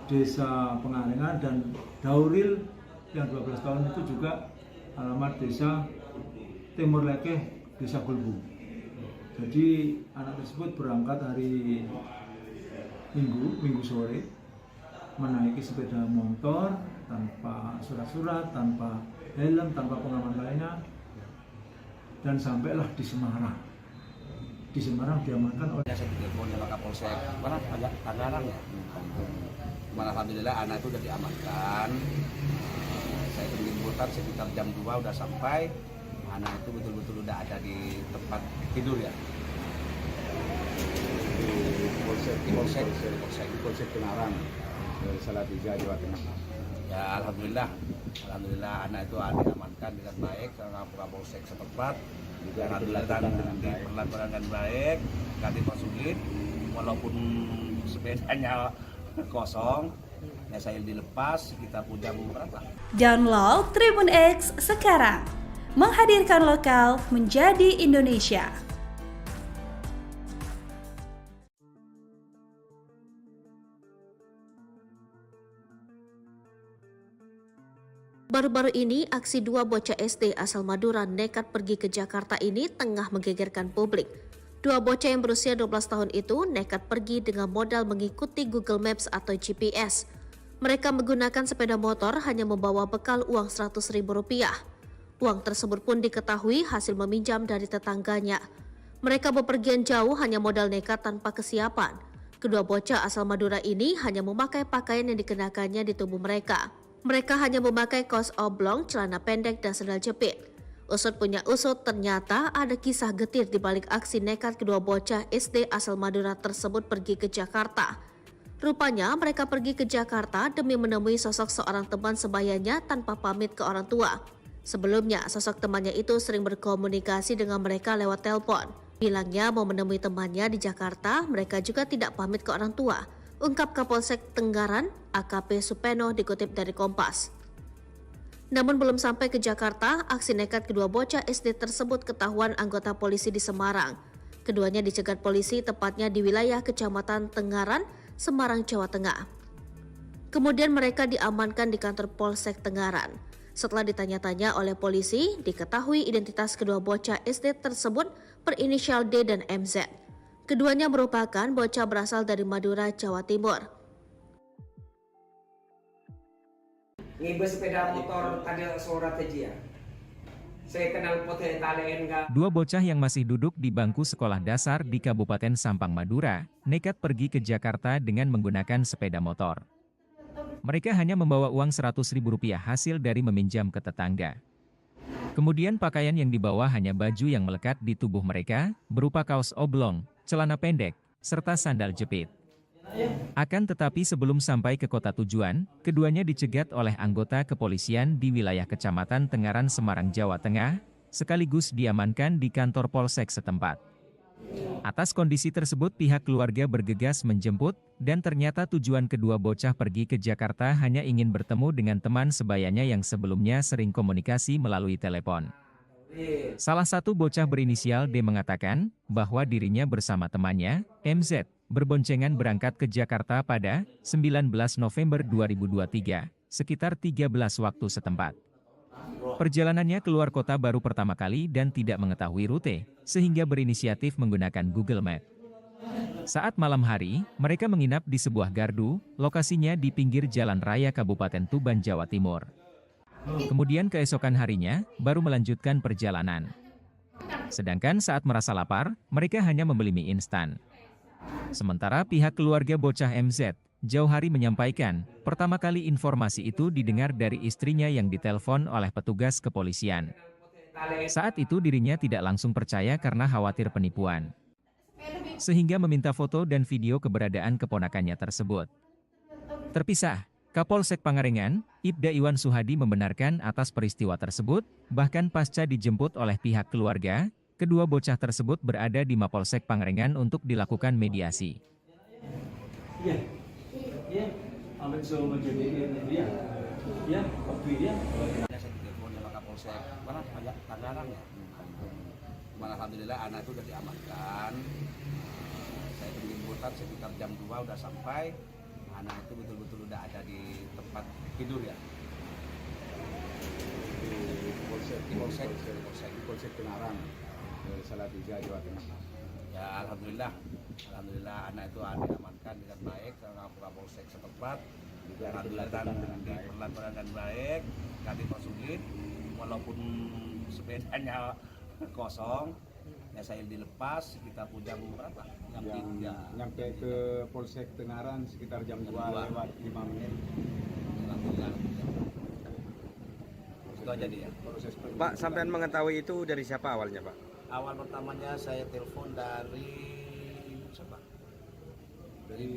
Desa Pengalengan dan Dauril yang 12 tahun itu juga alamat Desa Timur Lekeh, Desa Gulbu. Jadi anak tersebut berangkat hari Minggu sore menaiki sepeda motor tanpa surat-surat, tanpa helm, tanpa pengaman lainnya, dan sampailah di Semarang. Di Semarang diamankan oleh Kapolsek Tangerang ya. Alhamdulillah anak itu sudah diamankan. Saya penjemputan sekitar jam 2 udah sampai. Anak itu betul-betul udah ada di tempat tidur ya. Polsek Tangerang, Salatiga, Jawa Tengah. Ya alhamdulillah anak itu diamankan dengan baik karena Polsek setempat. Alhamdulillah diperlakukan dengan baik, gak dimasukin walaupun sepedanya kosong. Ya saya dilepas, kita punya beberapa. Download Tribun X sekarang, menghadirkan lokal menjadi Indonesia. Baru-baru ini, aksi dua bocah SD asal Madura nekat pergi ke Jakarta ini tengah menggegerkan publik. Dua bocah yang berusia 12 tahun itu nekat pergi dengan modal mengikuti Google Maps atau GPS. Mereka menggunakan sepeda motor hanya membawa bekal uang Rp100.000. Uang tersebut pun diketahui hasil meminjam dari tetangganya. Mereka bepergian jauh hanya modal nekat tanpa kesiapan. Kedua bocah asal Madura ini hanya memakai pakaian yang dikenakannya di tubuh mereka. Mereka hanya memakai kaos oblong, celana pendek, dan sandal jepit. Usut punya usut, ternyata ada kisah getir di balik aksi nekat kedua bocah SD asal Madura tersebut pergi ke Jakarta. Rupanya mereka pergi ke Jakarta demi menemui sosok seorang teman sebayanya tanpa pamit ke orang tua. Sebelumnya, sosok temannya itu sering berkomunikasi dengan mereka lewat telepon. Bilangnya mau menemui temannya di Jakarta, mereka juga tidak pamit ke orang tua. Ungkap Kapolsek Tenggaran, AKP Supeno dikutip dari Kompas. Namun belum sampai ke Jakarta, aksi nekat kedua bocah SD tersebut ketahuan anggota polisi di Semarang. Keduanya dicegat polisi tepatnya di wilayah Kecamatan Tenggaran, Semarang, Jawa Tengah. Kemudian mereka diamankan di kantor Polsek Tenggaran. Setelah ditanya-tanya oleh polisi, diketahui identitas kedua bocah SD tersebut berinisial D dan MZ. Keduanya merupakan bocah berasal dari Madura, Jawa Timur. Ngibe sepeda motor tadi suara tejia. Saya kenal pote talen enggak. Dua bocah yang masih duduk di bangku sekolah dasar di Kabupaten Sampang, Madura, nekat pergi ke Jakarta dengan menggunakan sepeda motor. Mereka hanya membawa uang Rp100.000 hasil dari meminjam ke tetangga. Kemudian pakaian yang dibawa hanya baju yang melekat di tubuh mereka, berupa kaos oblong, celana pendek, serta sandal jepit. Akan tetapi sebelum sampai ke kota tujuan, keduanya dicegat oleh anggota kepolisian di wilayah Kecamatan Tenggaran, Semarang, Jawa Tengah, sekaligus diamankan di kantor Polsek setempat. Atas kondisi tersebut pihak keluarga bergegas menjemput, dan ternyata tujuan kedua bocah pergi ke Jakarta hanya ingin bertemu dengan teman sebayanya yang sebelumnya sering komunikasi melalui telepon. Salah satu bocah berinisial D mengatakan bahwa dirinya bersama temannya, MZ, berboncengan berangkat ke Jakarta pada 19 November 2023, sekitar 13 waktu setempat. Perjalanannya keluar kota baru pertama kali dan tidak mengetahui rute, sehingga berinisiatif menggunakan Google Map. Saat malam hari, mereka menginap di sebuah gardu, lokasinya di pinggir Jalan Raya Kabupaten Tuban, Jawa Timur. Kemudian keesokan harinya, baru melanjutkan perjalanan. Sedangkan saat merasa lapar, mereka hanya membeli mie instan. Sementara pihak keluarga bocah MZ, Jauhari menyampaikan, pertama kali informasi itu didengar dari istrinya yang ditelepon oleh petugas kepolisian. Saat itu dirinya tidak langsung percaya karena khawatir penipuan, sehingga meminta foto dan video keberadaan keponakannya tersebut. terpisah. Kapolsek Pangalengan, Ibda Iwan Suhadi membenarkan atas peristiwa tersebut, bahkan pasca dijemput oleh pihak keluarga, kedua bocah tersebut berada di Mapolsek Pangalengan untuk dilakukan mediasi. Iya, iya, amit so menjadi dia, ya, waktu dia. Saya telepon sama Kapolsek, mana agak Tangerang ya. Alhamdulillah anak itu sudah diamankan. Saya penjemputan sekitar jam 2 udah sampai. Anak itu betul-betul udah ada di tempat tidur ya. Di Polsek Tenarang, Salatiga, Jawa Tengah. Ya alhamdulillah anak itu diamankan dengan baik sama Kapolsek setempat. Alhamdulillah diperlakukan dengan baik, kami masukin walaupun sepedanya kosong. Ya saya dilepas sekitar jam berapa? Jam 3. Nyampe ke Polsek Tengaran sekitar jam 2 lewat 5 menit. Alhamdulillah. Itu aja dia. Pak, sampean mengetahui itu dari siapa awalnya, Pak? Awal pertamanya saya telepon dari siapa? Dari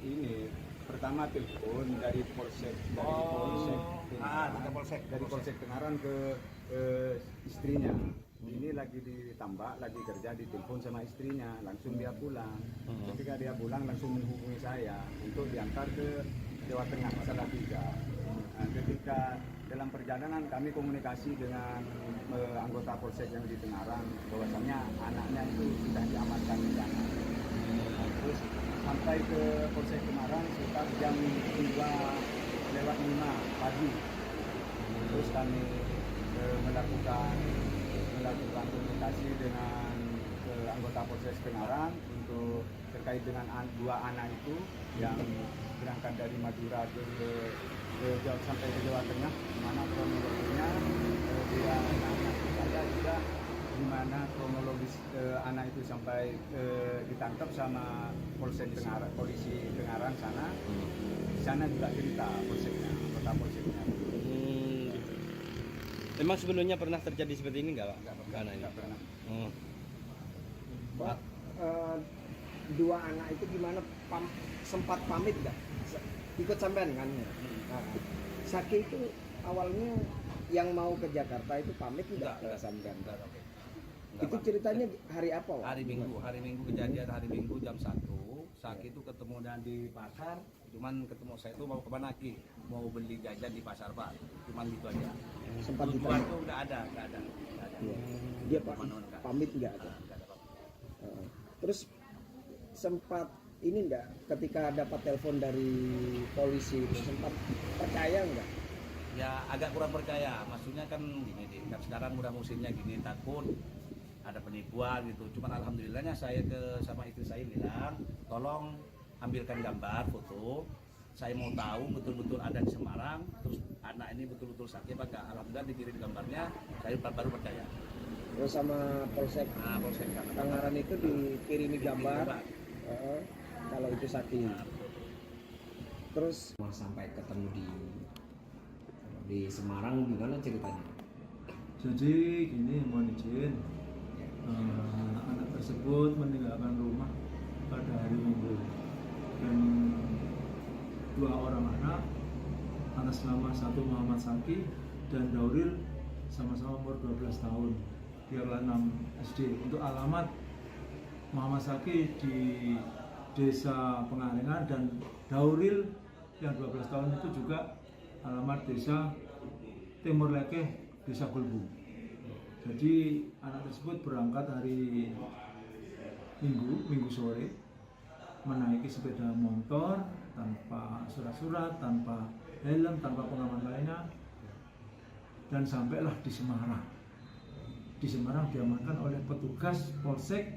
ini pertama telepon dari Polsek dari Polsek Tengaran ke istrinya. Ini lagi ditambah, lagi kerja, ditelepon sama istrinya, langsung dia pulang. Ketika dia pulang langsung menghubungi saya untuk diantar ke Jawa Tengah, Salatiga. Nah, ketika dalam perjalanan kami komunikasi dengan anggota Polsek yang di Tengaran, bahwasannya anaknya itu sudah diamankan di sana. Terus sampai ke Polsek Tengaran sekitar jam 2:05 pagi. Terus kami melakukan komunikasi dengan anggota Polsek Tengaran untuk terkait dengan dua anak itu yang berangkat dari Madura sampai ke Jawa Tengah, di mana kronologinya dia anak saya juga di mana kronologis anak itu sampai ditangkap sama Polsek Tengaran, polisi Tengaran sana. Di sana juga cerita polseknya, anggota polseknya. Emang sebelumnya pernah terjadi seperti ini nggak, Pak? Nggak pernah. Pak, dua anak itu gimana sempat pamit nggak? Ikut sampean kan? Nah, Saki itu awalnya yang mau ke Jakarta itu pamit nggak ke sampean? Itu ceritanya hari apa, Pak? Hari Minggu kejadian hari Minggu jam 1. Saki itu ketemu dan di pasar, cuman ketemu saya itu mau ke Manaki, mau beli jajan di pasar, Pak. Cuman gitu aja. Sempat tujuan itu udah ada. Ya. Dia pamit nggak ada. Terus sempat ini enggak ketika dapat telepon dari polisi itu sempat percaya enggak? Ya agak kurang percaya, maksudnya kan gini kan sekarang udah musimnya gini, takut ada penipuan gitu. Cuman alhamdulillahnya saya sama istri saya bilang, tolong ambilkan gambar foto, saya mau tahu betul-betul ada di Semarang, terus anak ini betul-betul sakit apa enggak. Alhamdulillah dikirim gambarnya, saya baru percaya. Terus sama Polsek Tangerang itu dikirimi gambar kalau itu sakit. Terus sampai ketemu di Semarang gimana ceritanya? Jadi gini, mohon izin, anak tersebut meninggalkan rumah pada hari Minggu dan dua orang anak atas nama satu Muhammad Saki dan Dauril sama-sama umur 12 tahun. Dia kelas 6 SD. Untuk alamat Muhammad Saki di Desa Pangalengan dan Dauril yang 12 tahun itu juga alamat Desa Timur Lekeh, Desa Gulbu. Jadi anak tersebut berangkat hari Minggu sore menaiki sepeda motor tanpa surat-surat, tanpa helm, tanpa pengaman lainnya, dan sampailah di Semarang. Di Semarang diamankan oleh petugas Polsek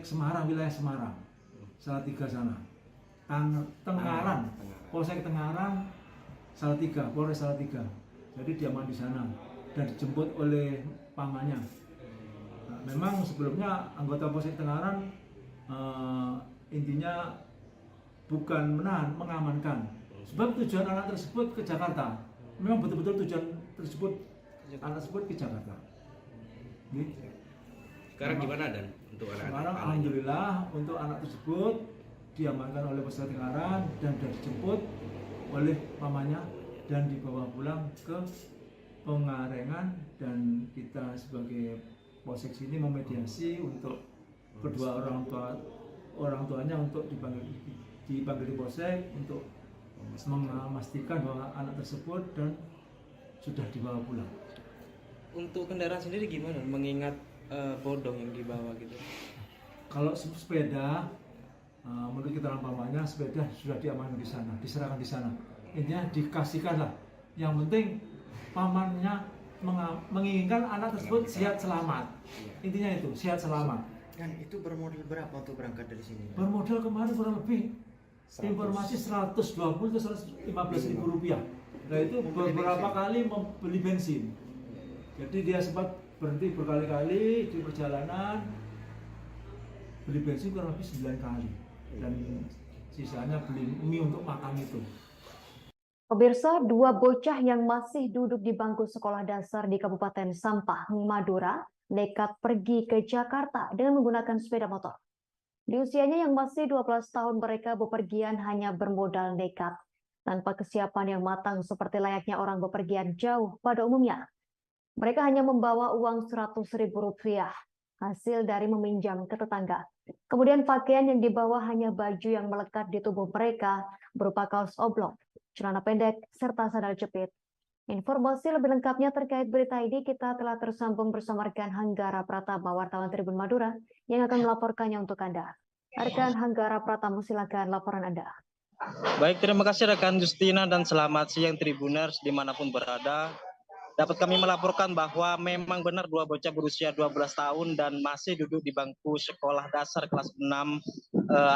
Semarang, wilayah Semarang, Salatiga sana, Tengaran, Polsek Tengaran, Salatiga, Polres Salatiga. Jadi diaman di sana dan dijemput oleh pamannya. Nah, memang sebelumnya anggota Polsek Tengaran intinya bukan menahan, mengamankan. Sebab tujuan anak tersebut ke Jakarta. Memang betul-betul tujuan tersebut anak tersebut ke Jakarta. Sekarang gimana Dan? untuk Sekarang alhamdulillah untuk anak tersebut diamankan oleh Polsek Tengaran dan sudah dijemput oleh pamannya dan dibawa pulang ke Pengarengan, dan kita sebagai Polsek sini memediasi untuk kedua orang tuanya untuk dipanggil di Polsek untuk memastikan bahwa anak tersebut dan sudah dibawa pulang. Untuk kendaraan sendiri gimana? Mengingat bodong yang dibawa gitu. Kalau sepeda, menurut keterangan pamannya sepeda sudah diamankan di sana, diserahkan di sana. Intinya dikasihkan lah. Yang penting pamannya menginginkan anak tersebut sehat selamat. Intinya itu sehat selamat. Dan itu bermodal berapa untuk berangkat dari sini? Bermodal kemarin kurang lebih informasi 120 ke 115 ribu rupiah. Nah itu beberapa kali membeli bensin. Jadi dia sempat berhenti berkali-kali di perjalanan, beli bensin kurang lebih 9 kali, dan sisanya beli mie untuk makan itu. Pemirsa, dua bocah yang masih duduk di bangku sekolah dasar di Kabupaten Sampang, Madura, nekat pergi ke Jakarta dengan menggunakan sepeda motor. Di usianya yang masih 12 tahun, mereka bepergian hanya bermodal nekat, tanpa kesiapan yang matang seperti layaknya orang bepergian jauh pada umumnya. Mereka hanya membawa uang Rp100.000 hasil dari meminjam ke tetangga. Kemudian pakaian yang dibawa hanya baju yang melekat di tubuh mereka berupa kaos oblong, celana pendek, serta sandal jepit. Informasi lebih lengkapnya terkait berita ini kita telah tersambung bersama rekan Hanggara Pratama, wartawan Tribun Madura, yang akan melaporkannya untuk Anda. Rekan Hanggara Pratama, silakan laporan Anda. Baik, terima kasih rekan Justina dan selamat siang Tribuners dimanapun berada. Dapat kami melaporkan bahwa memang benar dua bocah berusia 12 tahun dan masih duduk di bangku sekolah dasar kelas 6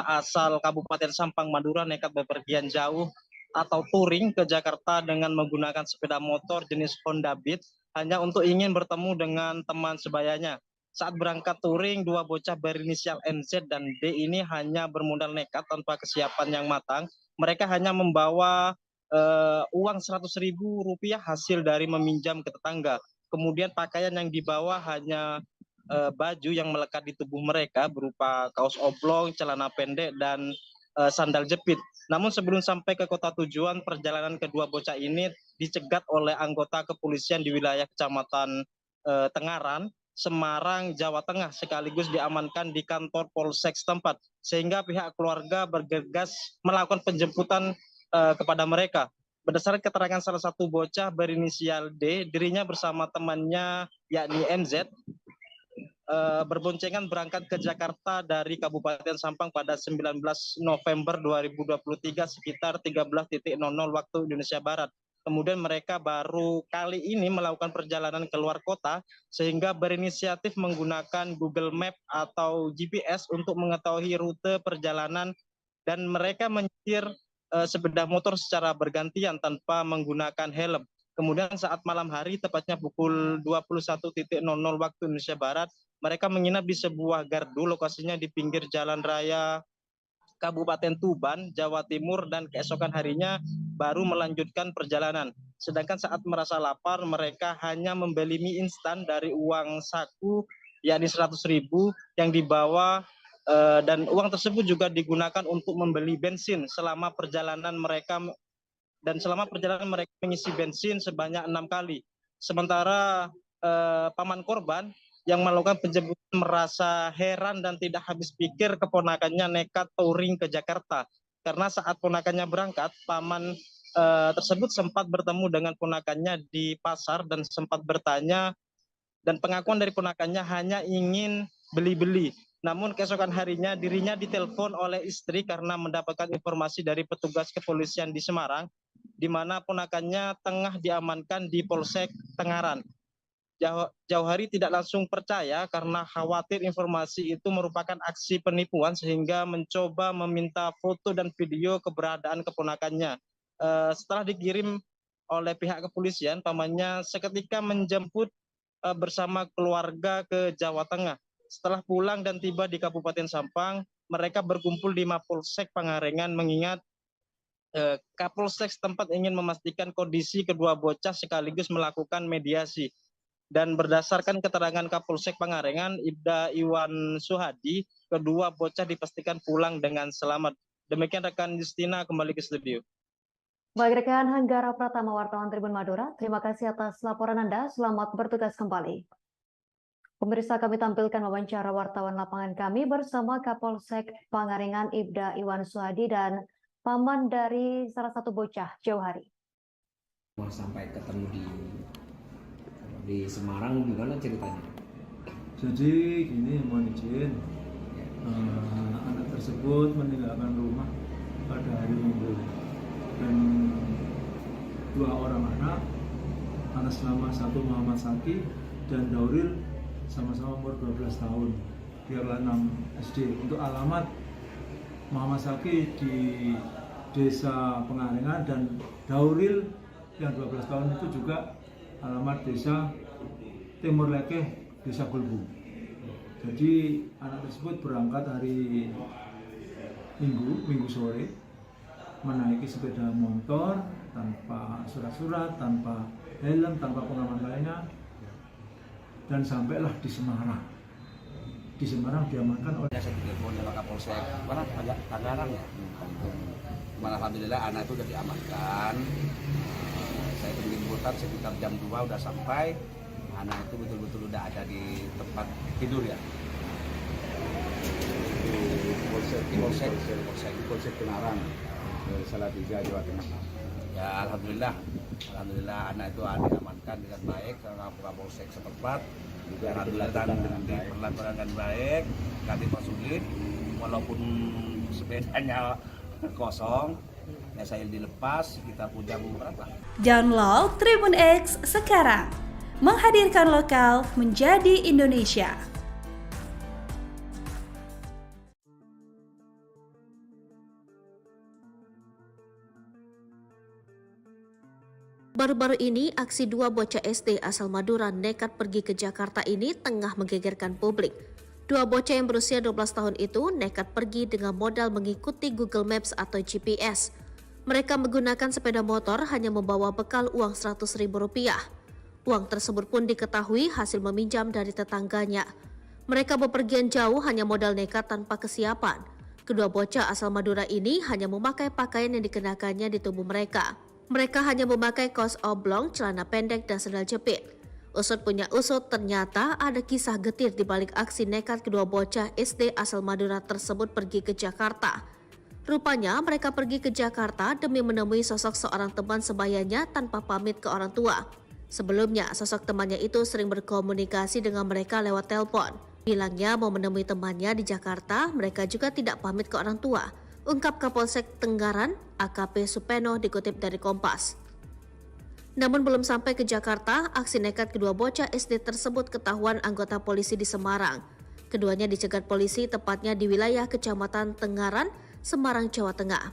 asal Kabupaten Sampang Madura nekat bepergian jauh atau touring ke Jakarta dengan menggunakan sepeda motor jenis Honda Beat hanya untuk ingin bertemu dengan teman sebayanya. Saat berangkat touring, dua bocah berinisial NZ dan D ini hanya bermodal nekat tanpa kesiapan yang matang. Mereka hanya membawa uang Rp100.000 hasil dari meminjam ke tetangga. Kemudian pakaian yang dibawa hanya baju yang melekat di tubuh mereka berupa kaos oblong, celana pendek, dan sandal jepit. Namun sebelum sampai ke kota tujuan, perjalanan kedua bocah ini dicegat oleh anggota kepolisian di wilayah Kecamatan Tengaran, Semarang, Jawa Tengah, sekaligus diamankan di kantor Polsek setempat, sehingga pihak keluarga bergegas melakukan penjemputan kepada mereka. Berdasarkan keterangan salah satu bocah berinisial D, dirinya bersama temannya yakni NZ berboncengan berangkat ke Jakarta dari Kabupaten Sampang pada 19 November 2023 sekitar 13.00 waktu Indonesia Barat. Kemudian mereka baru kali ini melakukan perjalanan keluar kota sehingga berinisiatif menggunakan Google Map atau GPS untuk mengetahui rute perjalanan, dan mereka menyetir sepeda motor secara bergantian tanpa menggunakan helm. Kemudian saat malam hari, tepatnya pukul 21.00 waktu Indonesia Barat, mereka menginap di sebuah gardu, lokasinya di pinggir jalan raya Kabupaten Tuban, Jawa Timur, dan keesokan harinya baru melanjutkan perjalanan. Sedangkan saat merasa lapar, mereka hanya membeli mie instan dari uang saku, yakni Rp100.000 yang dibawa, dan uang tersebut juga digunakan untuk membeli bensin selama perjalanan mereka, dan selama perjalanan mereka mengisi bensin sebanyak 6 kali. Sementara paman korban yang melakukan penjemputan merasa heran dan tidak habis pikir keponakannya nekat touring ke Jakarta. Karena saat ponakannya berangkat, paman tersebut sempat bertemu dengan ponakannya di pasar dan sempat bertanya, dan pengakuan dari ponakannya hanya ingin beli-beli. Namun keesokan harinya dirinya ditelepon oleh istri karena mendapatkan informasi dari petugas kepolisian di Semarang, di mana ponakannya tengah diamankan di Polsek Tengaran. Jauh hari tidak langsung percaya karena khawatir informasi itu merupakan aksi penipuan, sehingga mencoba meminta foto dan video keberadaan keponakannya. Setelah dikirim oleh pihak kepolisian, pamannya seketika menjemput bersama keluarga ke Jawa Tengah. Setelah pulang dan tiba di Kabupaten Sampang, mereka berkumpul di Mapolsek Pengarengan mengingat Kapolsek setempat ingin memastikan kondisi kedua bocah sekaligus melakukan mediasi. Dan berdasarkan keterangan Kapolsek Pangalengan, Ibda Iwan Suhadi, kedua bocah dipastikan pulang dengan selamat. Demikian rekan Justina, kembali ke studio. Baik rekan Hanggara Pratama, wartawan Tribun Madura, terima kasih atas laporan Anda. Selamat bertugas kembali. Pemirsa, kami tampilkan wawancara wartawan lapangan kami bersama Kapolsek Pangalengan Ibda Iwan Suhadi dan paman dari salah satu bocah jauh hari. Sampai ketemu di Semarang, gimana ceritanya? Jadi gini, mohon izin, anak tersebut meninggalkan rumah pada hari Minggu dan dua orang anak atas nama satu Muhammad Saki dan Dauril sama-sama umur 12 tahun, dia kelas 6 SD. Untuk alamat Muhammad Saki di Desa Pangalengan dan Dauril yang 12 tahun itu juga alamat Desa Timur Lekeh, Desa Gulbu. Jadi anak tersebut berangkat hari Minggu sore, menaiki sepeda motor tanpa surat-surat, tanpa helm, tanpa pengaman lainnya, dan sampailah di Semarang. Di Semarang diamankan oleh saya telepon oleh Kapolsek Tangerang ya. Alhamdulillah anak itu sudah diamankan. Saya menjemputkan sekitar jam 2 udah sampai. Anak itu betul-betul udah ada di tempat tidur ya. Polsek Tangerang, Salatiga, Jawa Tengah. Ya alhamdulillah anak itu diamankan dengan baik karena Kapolsek setempat. Alhamdulillah diperlakukan dengan baik. Kami sulit walaupun sepedanya kosong, ya saya dilepas, kita punya beberapa. Download Tribun X sekarang, menghadirkan lokal menjadi Indonesia. Baru-baru ini, aksi dua bocah SD asal Madura nekat pergi ke Jakarta ini tengah menggegerkan publik. Dua bocah yang berusia 12 tahun itu nekat pergi dengan modal mengikuti Google Maps atau GPS. Mereka menggunakan sepeda motor hanya membawa bekal uang Rp100.000. Uang tersebut pun diketahui hasil meminjam dari tetangganya. Mereka bepergian jauh hanya modal nekat tanpa kesiapan. Kedua bocah asal Madura ini hanya memakai pakaian yang dikenakannya di tubuh mereka. Mereka hanya memakai kaos oblong, celana pendek, dan sandal jepit. Usut punya usut, ternyata ada kisah getir di balik aksi nekat kedua bocah SD asal Madura tersebut pergi ke Jakarta. Rupanya mereka pergi ke Jakarta demi menemui sosok seorang teman sebayanya tanpa pamit ke orang tua. Sebelumnya, sosok temannya itu sering berkomunikasi dengan mereka lewat telepon. Bilangnya mau menemui temannya di Jakarta, mereka juga tidak pamit ke orang tua. Ungkap Kapolsek Tenggaran, AKP Supeno, dikutip dari Kompas. Namun belum sampai ke Jakarta, aksi nekat kedua bocah SD tersebut ketahuan anggota polisi di Semarang. Keduanya dicegat polisi tepatnya di wilayah Kecamatan Tenggaran, Semarang, Jawa Tengah.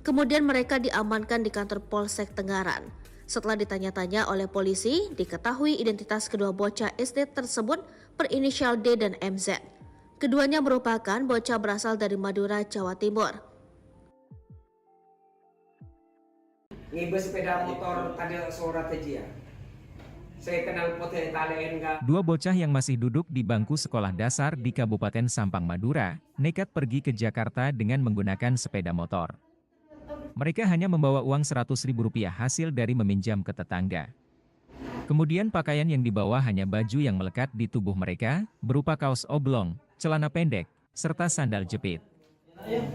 Kemudian mereka diamankan di kantor Polsek Tenggaran. Setelah ditanya-tanya oleh polisi, diketahui identitas kedua bocah SD tersebut berinisial D dan MZ. Keduanya merupakan bocah berasal dari Madura, Jawa Timur. Ngibe sepeda motor tadi suara tejia. Saya kenal pote tale enggak. Dua bocah yang masih duduk di bangku sekolah dasar di Kabupaten Sampang, Madura, nekat pergi ke Jakarta dengan menggunakan sepeda motor. Mereka hanya membawa uang Rp100.000 hasil dari meminjam ke tetangga. Kemudian pakaian yang dibawa hanya baju yang melekat di tubuh mereka, berupa kaos oblong, celana pendek, serta sandal jepit.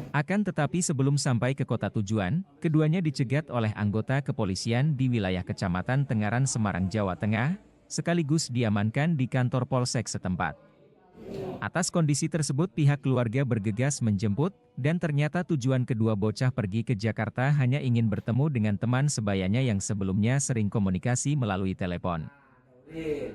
Akan tetapi sebelum sampai ke kota tujuan, keduanya dicegat oleh anggota kepolisian di wilayah Kecamatan Tenggaran, Semarang, Jawa Tengah, sekaligus diamankan di kantor Polsek setempat. Atas kondisi tersebut pihak keluarga bergegas menjemput, dan ternyata tujuan kedua bocah pergi ke Jakarta hanya ingin bertemu dengan teman sebayanya yang sebelumnya sering komunikasi melalui telepon.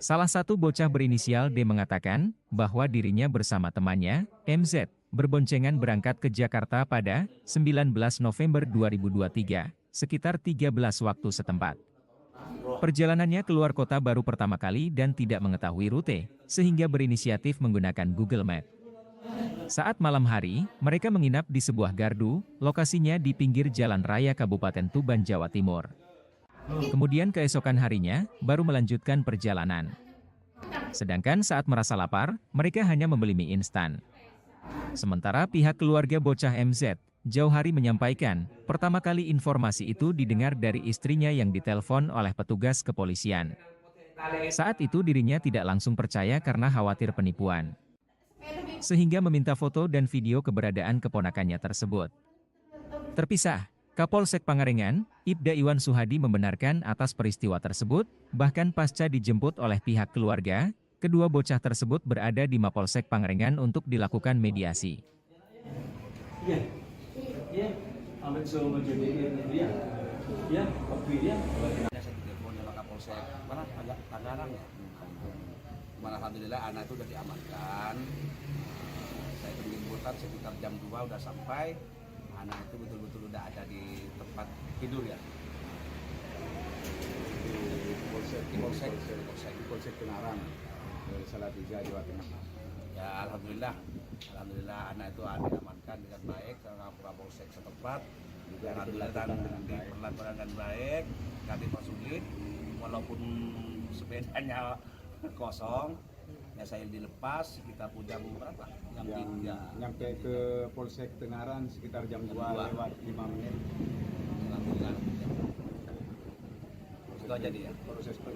Salah satu bocah berinisial D mengatakan bahwa dirinya bersama temannya, MZ, berboncengan berangkat ke Jakarta pada 19 November 2023, sekitar 13 waktu setempat. Perjalanannya keluar kota baru pertama kali dan tidak mengetahui rute, sehingga berinisiatif menggunakan Google Map. Saat malam hari, mereka menginap di sebuah gardu, lokasinya di pinggir Jalan Raya Kabupaten Tuban, Jawa Timur. Kemudian keesokan harinya, baru melanjutkan perjalanan. Sedangkan saat merasa lapar, mereka hanya membeli mie instan. Sementara pihak keluarga bocah MZ, jauh hari menyampaikan, pertama kali informasi itu didengar dari istrinya yang ditelepon oleh petugas kepolisian. Saat itu dirinya tidak langsung percaya karena khawatir penipuan. Sehingga meminta foto dan video keberadaan keponakannya tersebut. Terpisah, Kapolsek Pangalengan, Ibda Iwan Suhadi membenarkan atas peristiwa tersebut, bahkan pasca dijemput oleh pihak keluarga, kedua bocah tersebut berada di Mapolsek Pangalengan untuk dilakukan mediasi. Alhamdulillah anak itu sudah diamankan. Saya penjemputan sekitar jam 2 udah sampai. Anak itu betul-betul udah ada di tempat tidur ya. Di Polsek Tenarang, Salatiga, Jawa Tengah. Ya alhamdulillah anak itu diamankan dengan baik karena Polsek setempat. Alhamdulillah diperlakukan dengan baik, nggak dipersulit, walaupun sepedanya kosong. Ya saya dilepas, kita pun jam berapa? Jam 3. Nyampe ke Polsek Tengaran sekitar jam 2 lewat 5 menit. Itu aja dia.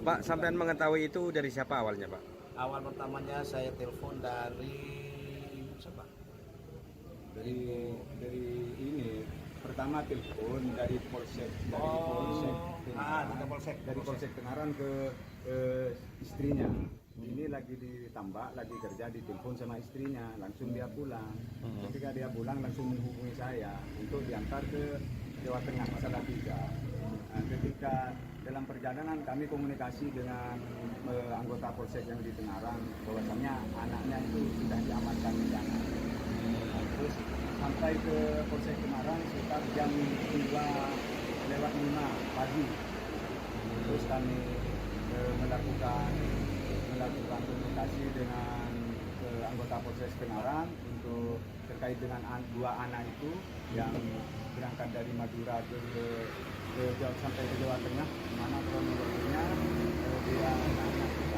Pak, sampean mengetahui itu dari siapa awalnya, Pak? Awal pertamanya saya telepon dari siapa? Dari ini pertama telepon dari Polsek dari Polsek Tengaran ke istrinya. Ini lagi ditambah, lagi kerja, ditelepon sama istrinya, langsung dia pulang. Ketika dia pulang langsung menghubungi saya untuk diantar ke Jawa Tengah, Salatiga. Nah, ketika dalam perjalanan kami komunikasi dengan anggota Polsek yang di Tengaran, bahwasanya anaknya itu sudah diamankan di sana. Nah, terus sampai ke Polsek Tengaran sekitar jam 2 lewat 5 pagi. Terus kami melakukan komunikasi dengan anggota Polsek Tengaran untuk terkait dengan dua anak itu yang berangkat dari Madura sampai ke Jawa Tengah, di mana kronologinya dia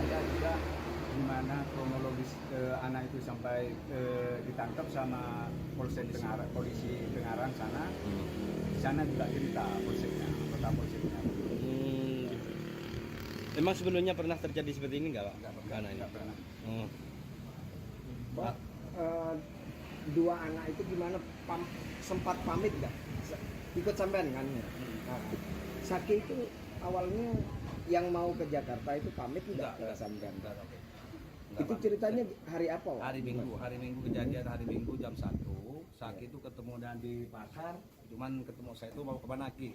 saya juga di mana kronologis anak itu sampai ditangkap sama Polsek Tengaran, polisi Tengaran sana. Di sana juga cerita polseknya, anggota polseknya. Emang sebelumnya pernah terjadi seperti ini nggak, Pak? Nggak pernah. Pak, dua anak itu gimana sempat pamit nggak? Ikut sampean kan? Saki itu awalnya yang mau ke Jakarta itu pamit nggak ke sampean? Itu ceritanya hari apa, Pak? Hari Minggu kejadian hari Minggu jam 1. Saki itu ketemu dan di pasar, cuman ketemu saya itu mau ke Banaki.